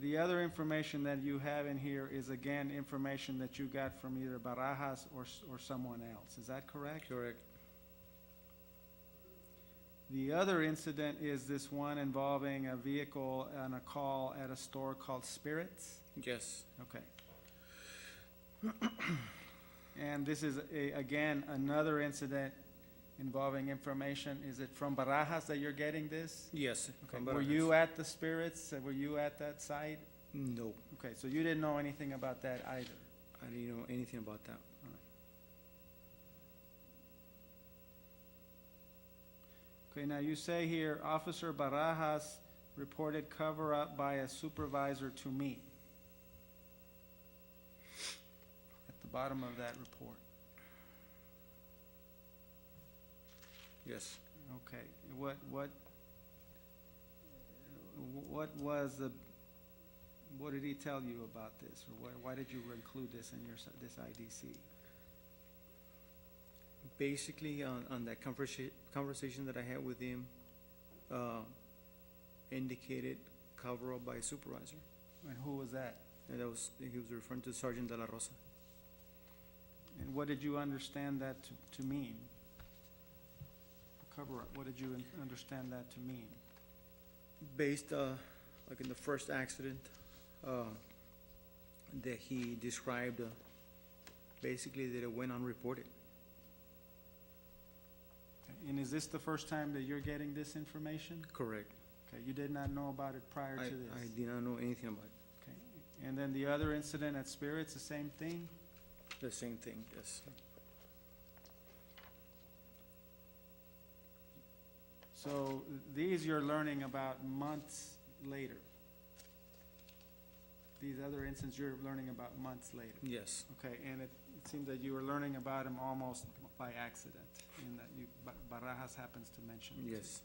the other information that you have in here is again information that you got from either Barajas or someone else. Is that correct? Correct, The other incident is this one involving a vehicle and a call at a store called Spirits? yes. Okay. And this is again, another incident involving information. Is it from Barajas that you're getting this? Yes. Okay. from Were Barajas. you at the Spirits? Were you at that site? No, Okay, so you didn't know anything about that either? I didn't know anything about that. Okay, now you say here, Officer Barajas reported cover-up by a supervisor to me. At the bottom of that report. Yes. Okay, what did he tell you about this, or why did you include this in this IDC? Basically, on that conversation that I had with him, indicated cover-up by a supervisor. And who was that? And he was referring to Sergeant De La Rosa. And what did you understand that to mean? Cover-up, what did you understand that to mean? Based, like in the first accident, that he described, basically that it went unreported. And is this the first time that you're getting this information? Correct. Okay, you did not know about it prior to I this? did not know anything about it. Okay, and then the other incident at Spirits, the same thing? The same thing, yes. So these you're learning about months later? These other incidents you're learning about months later? Yes. Okay, and it seems that you were learning about them almost by accident, in that Barajas happens to mention it. Yes.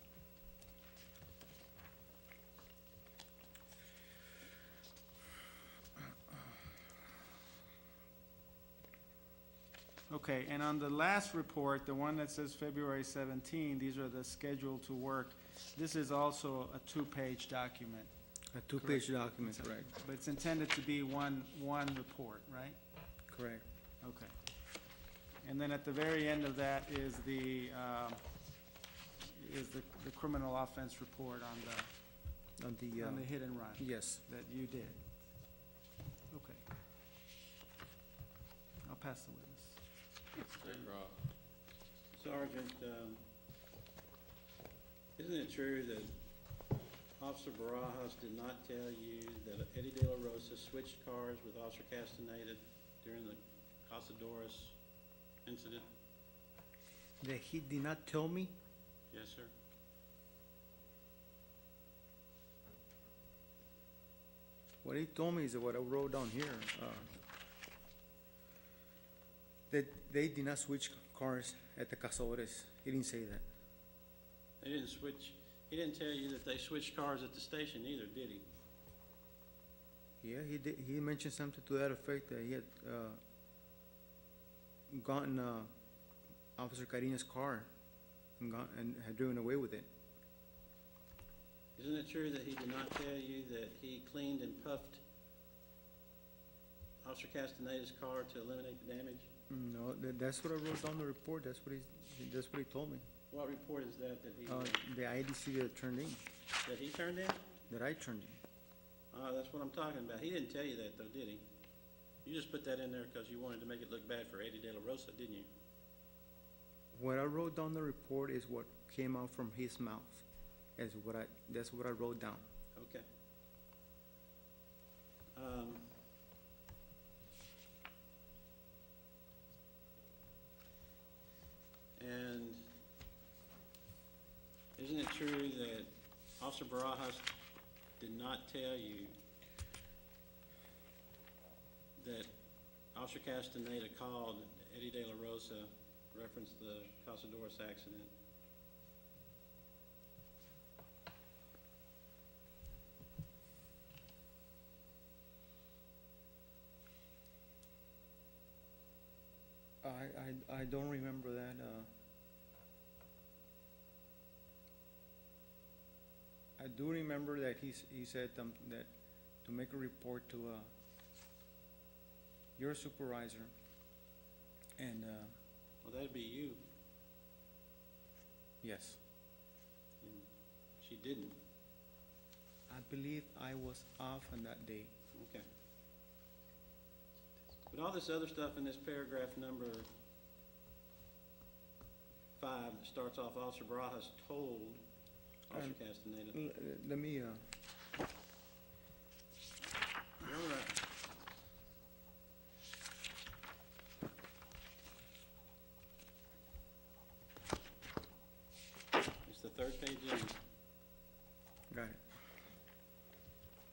Okay, and on the last report, the one that says February 17, these are the schedule to work. This is also a two-page document, A two-page document, correct. but it's intended to be one report, right? Correct. Okay. And then at the very end of that is the criminal offense report On the, on the hit and run yes. that you did. Okay. I'll pass the witness. Sergeant, isn't it true that Officer Barajas did not tell you that Eddie De La Rosa switched cars with Officer Castaneda during the Casadores incident? That he did not tell me? Yes, sir. What he told me is what I wrote down here, that they did not switch cars at the Cazadores. He didn't say that. They didn't switch, he didn't tell you that they switched cars at the station either, did he? Yeah, he did. He mentioned something to that effect, that he had gotten Officer Carina's car and had driven away with it. Isn't it true that he did not tell you that he cleaned and puffed Officer Castaneda's car to eliminate the damage? No, that's what I wrote down the report. That's what he told me. What report is that he, The IDC that turned in, that he turned in? that I turned in. That's what I'm talking about. He didn't tell you that though, did he? You just put that in there because you wanted to make it look bad for Eddie De La Rosa, didn't you? What I wrote down the report is what came out from his mouth. That's what I wrote down. Okay. And isn't it true that Officer Barajas did not tell you that Officer Castaneda called Eddie De La Rosa, referenced the Casadores accident? I don't remember that. I do remember that he said that to make a report to your supervisor, and Well, that'd be you, yes, and she didn't. I believe I was off on that day. Okay. But all this other stuff in this paragraph number 5 that starts off, Officer Barajas told Officer Castaneda. Let me, You're all right. It's the third page in. got it.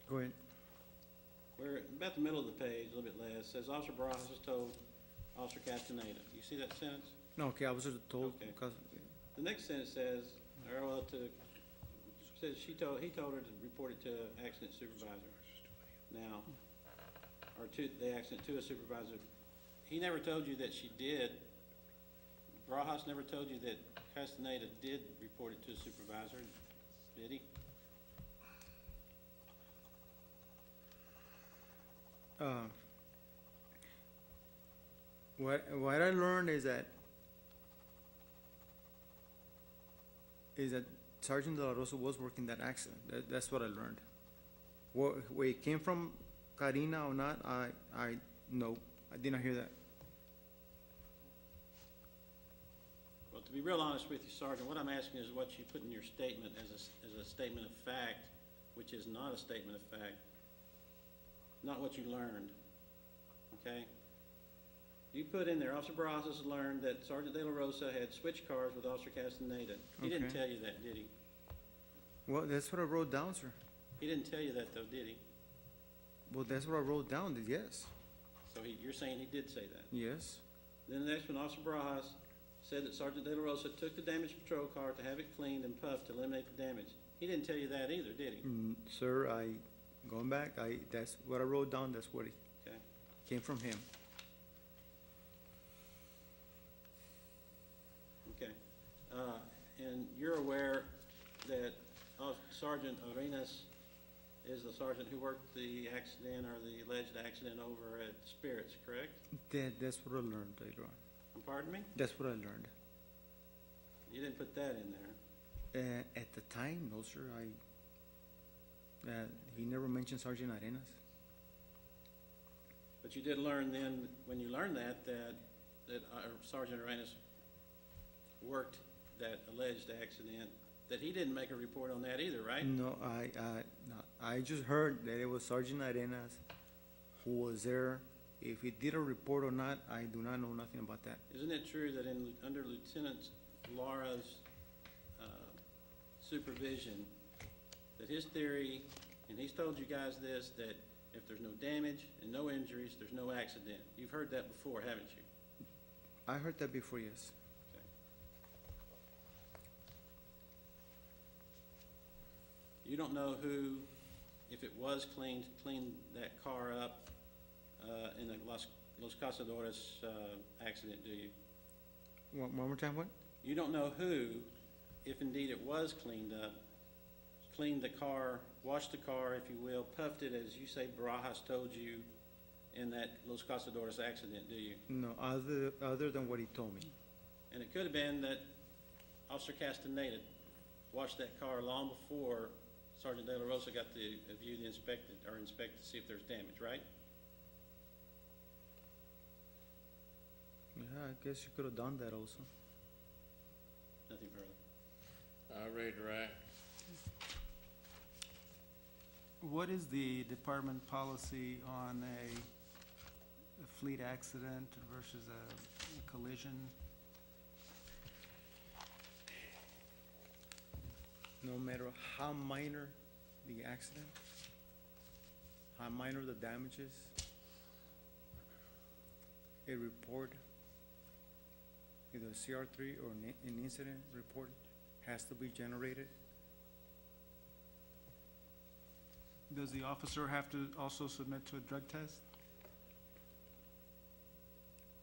Go ahead. We're about the middle of the page, a little bit less. It says Officer Barajas told Officer Castaneda. You see that sentence? No, okay, I was just told, Okay. because, The next sentence says, or well, to says he told her to report it to accident supervisor. Now, or to the accident to a supervisor. He never told you that she did. Barajas never told you that Castaneda did report it to a supervisor, did he? What I learned is that Sergeant De La Rosa was working that accident. That's what I learned. Where it came from, Karina or not, no, I did not hear that. Well, to be real honest with you, Sergeant, what I'm asking is what you put in your statement as a statement of fact, which is not a statement of fact, not what you learned, okay? You put in there, Officer Barajas learned that Sergeant De La Rosa had switched cars with Officer Castaneda. He didn't Okay. tell you that, did he? Well, that's what I wrote down, sir. He didn't tell you that, though, did he? Well, that's what I wrote down, yes, So you're saying he did say that? yes. Then the next one, Officer Barajas said that Sergeant De La Rosa took the damaged patrol car to have it cleaned and puffed to eliminate the damage. He didn't tell you that either, did he? Sir, going back, that's what I wrote down, that's what it Okay. came from him. Okay. And you're aware that Sergeant Arenas is the sergeant who worked the accident or the alleged accident over at Spirits, correct? That's what I learned later on. Pardon me? That's what I learned. You didn't put that in there. At the time, no, sir, he never mentioned Sergeant Arenas. But you did learn then, when you learned that Sergeant Arenas worked that alleged accident, that he didn't make a report on that either, right? No, no, I just heard that it was Sergeant Arenas who was there. If he did a report or not, I do not know nothing about that. Isn't it true that under Lieutenant Lara's supervision, that his theory, and he's told you guys this, that if there's no damage and no injuries, there's no accident? You've heard that before, haven't you? I heard that before, yes. Okay. You don't know who, if it was cleaned that car up in the Los Casadores accident, do you? One more time, what? You don't know who, if indeed it was cleaned up, cleaned the car, washed the car, if you will, puffed it, as you say Barajas told you in that Los Casadores accident, do you? No, other than what he told me. And it could have been that Officer Castaneda washed that car long before Sergeant De La Rosa got to view the inspect to see if there's damage, right? Yeah, I guess you could have done that also. Nothing further. Ready to write. What is the department policy on a fleet accident versus a collision? No matter how minor the accident, how minor the damages, a report, either a CR3 or an incident report, has to be generated. Does the officer have to also submit to a drug test?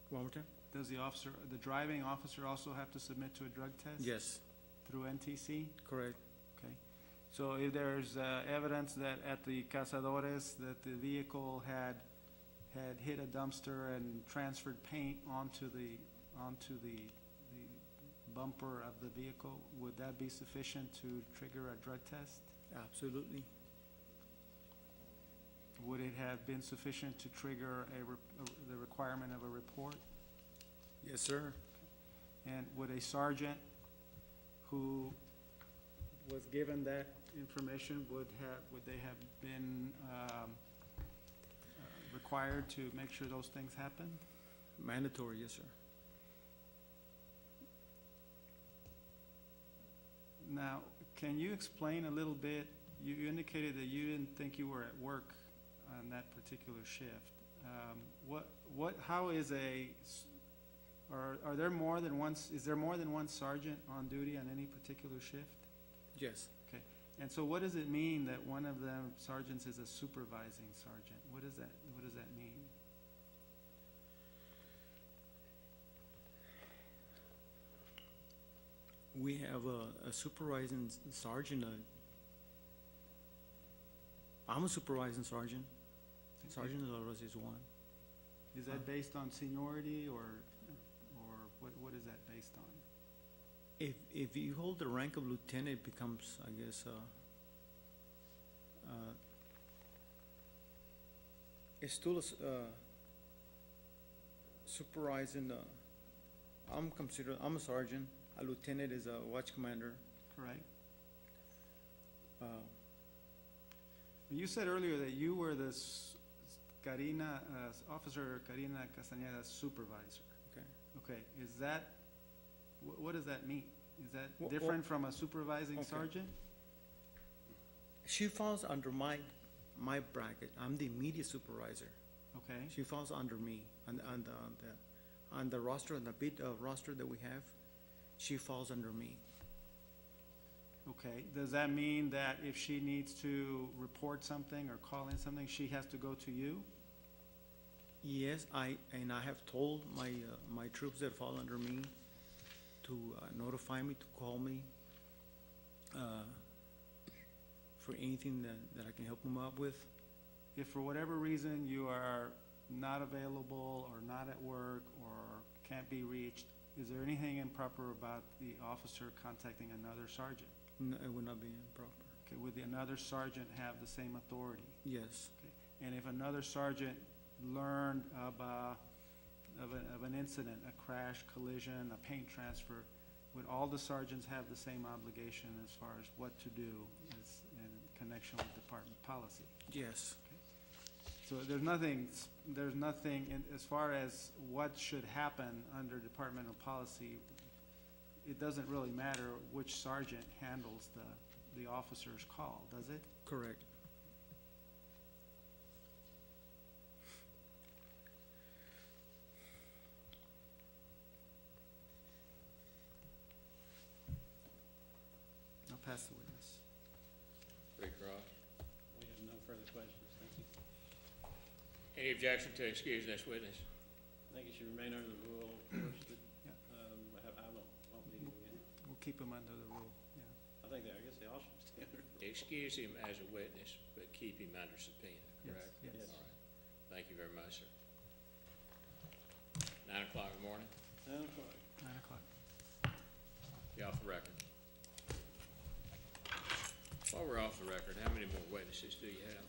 One more time? Does the driving officer also have to submit to a drug test? Yes, Through NTC? correct. Okay. So if there's evidence that at the Cazadores that the vehicle had hit a dumpster and transferred paint onto the bumper of the vehicle, would that be sufficient to trigger a drug test? Absolutely. Would it have been sufficient to trigger the requirement of a report? Yes, sir. And would a sergeant who was given that information, would they have been required to make sure those things happen? Mandatory, yes, sir. Now, can you explain a little bit, you indicated that you didn't think you were at work on that particular shift. How is are there more than one, is there more than one sergeant on duty on any particular shift? Yes. Okay. And so what does it mean that one of them sergeants is a supervising sergeant? What does that mean? We have a supervising sergeant. I'm a supervising sergeant. Sergeant de la Rosa is one. Is that based on seniority or what is that based on? If you hold the rank of lieutenant, it becomes, I guess, it's still supervising. I'm a sergeant. A lieutenant is a watch commander. Correct. You said earlier that you were the Officer Karina Castañeda's supervisor. Okay. Okay, is that, what does that mean? Is that Wha- different from a supervising Okay. sergeant? She falls under my bracket. I'm the immediate supervisor. Okay, She falls under me on the roster, on the bid roster that we have. She falls under me. okay. Does that mean that if she needs to report something or call in something, she has to go to you? Yes, I have told my troops that fall under me to notify me, to call me for anything that I can help them out with. If for whatever reason you are not available or not at work or can't be reached, is there anything improper about the officer contacting another sergeant? No, it would not be improper. Okay, would another sergeant have the same authority? Yes, And if another sergeant learned of an incident, a crash, collision, a paint transfer, would all the sergeants have the same obligation as far as what to do as in connection with department policy? yes, So there's nothing as far as what should happen under departmental policy. It doesn't really matter which sergeant handles the officer's call, does it? correct. I'll pass the witness. Recross. We have no further questions, thank you. Any objection to excusing this witness? I think it should remain under the rule, of course, that, Yeah. I won't need it again. We'll keep him under the rule, yeah. I guess they all should stay under the rule. Excuse him as a witness, but keep him under subpoena, correct? Yes. Yes. All right. Thank you very much, sir. 9 o'clock in the morning, 9 o'clock. 9 o'clock. be off the record. While we're off the record, how many more witnesses do you have?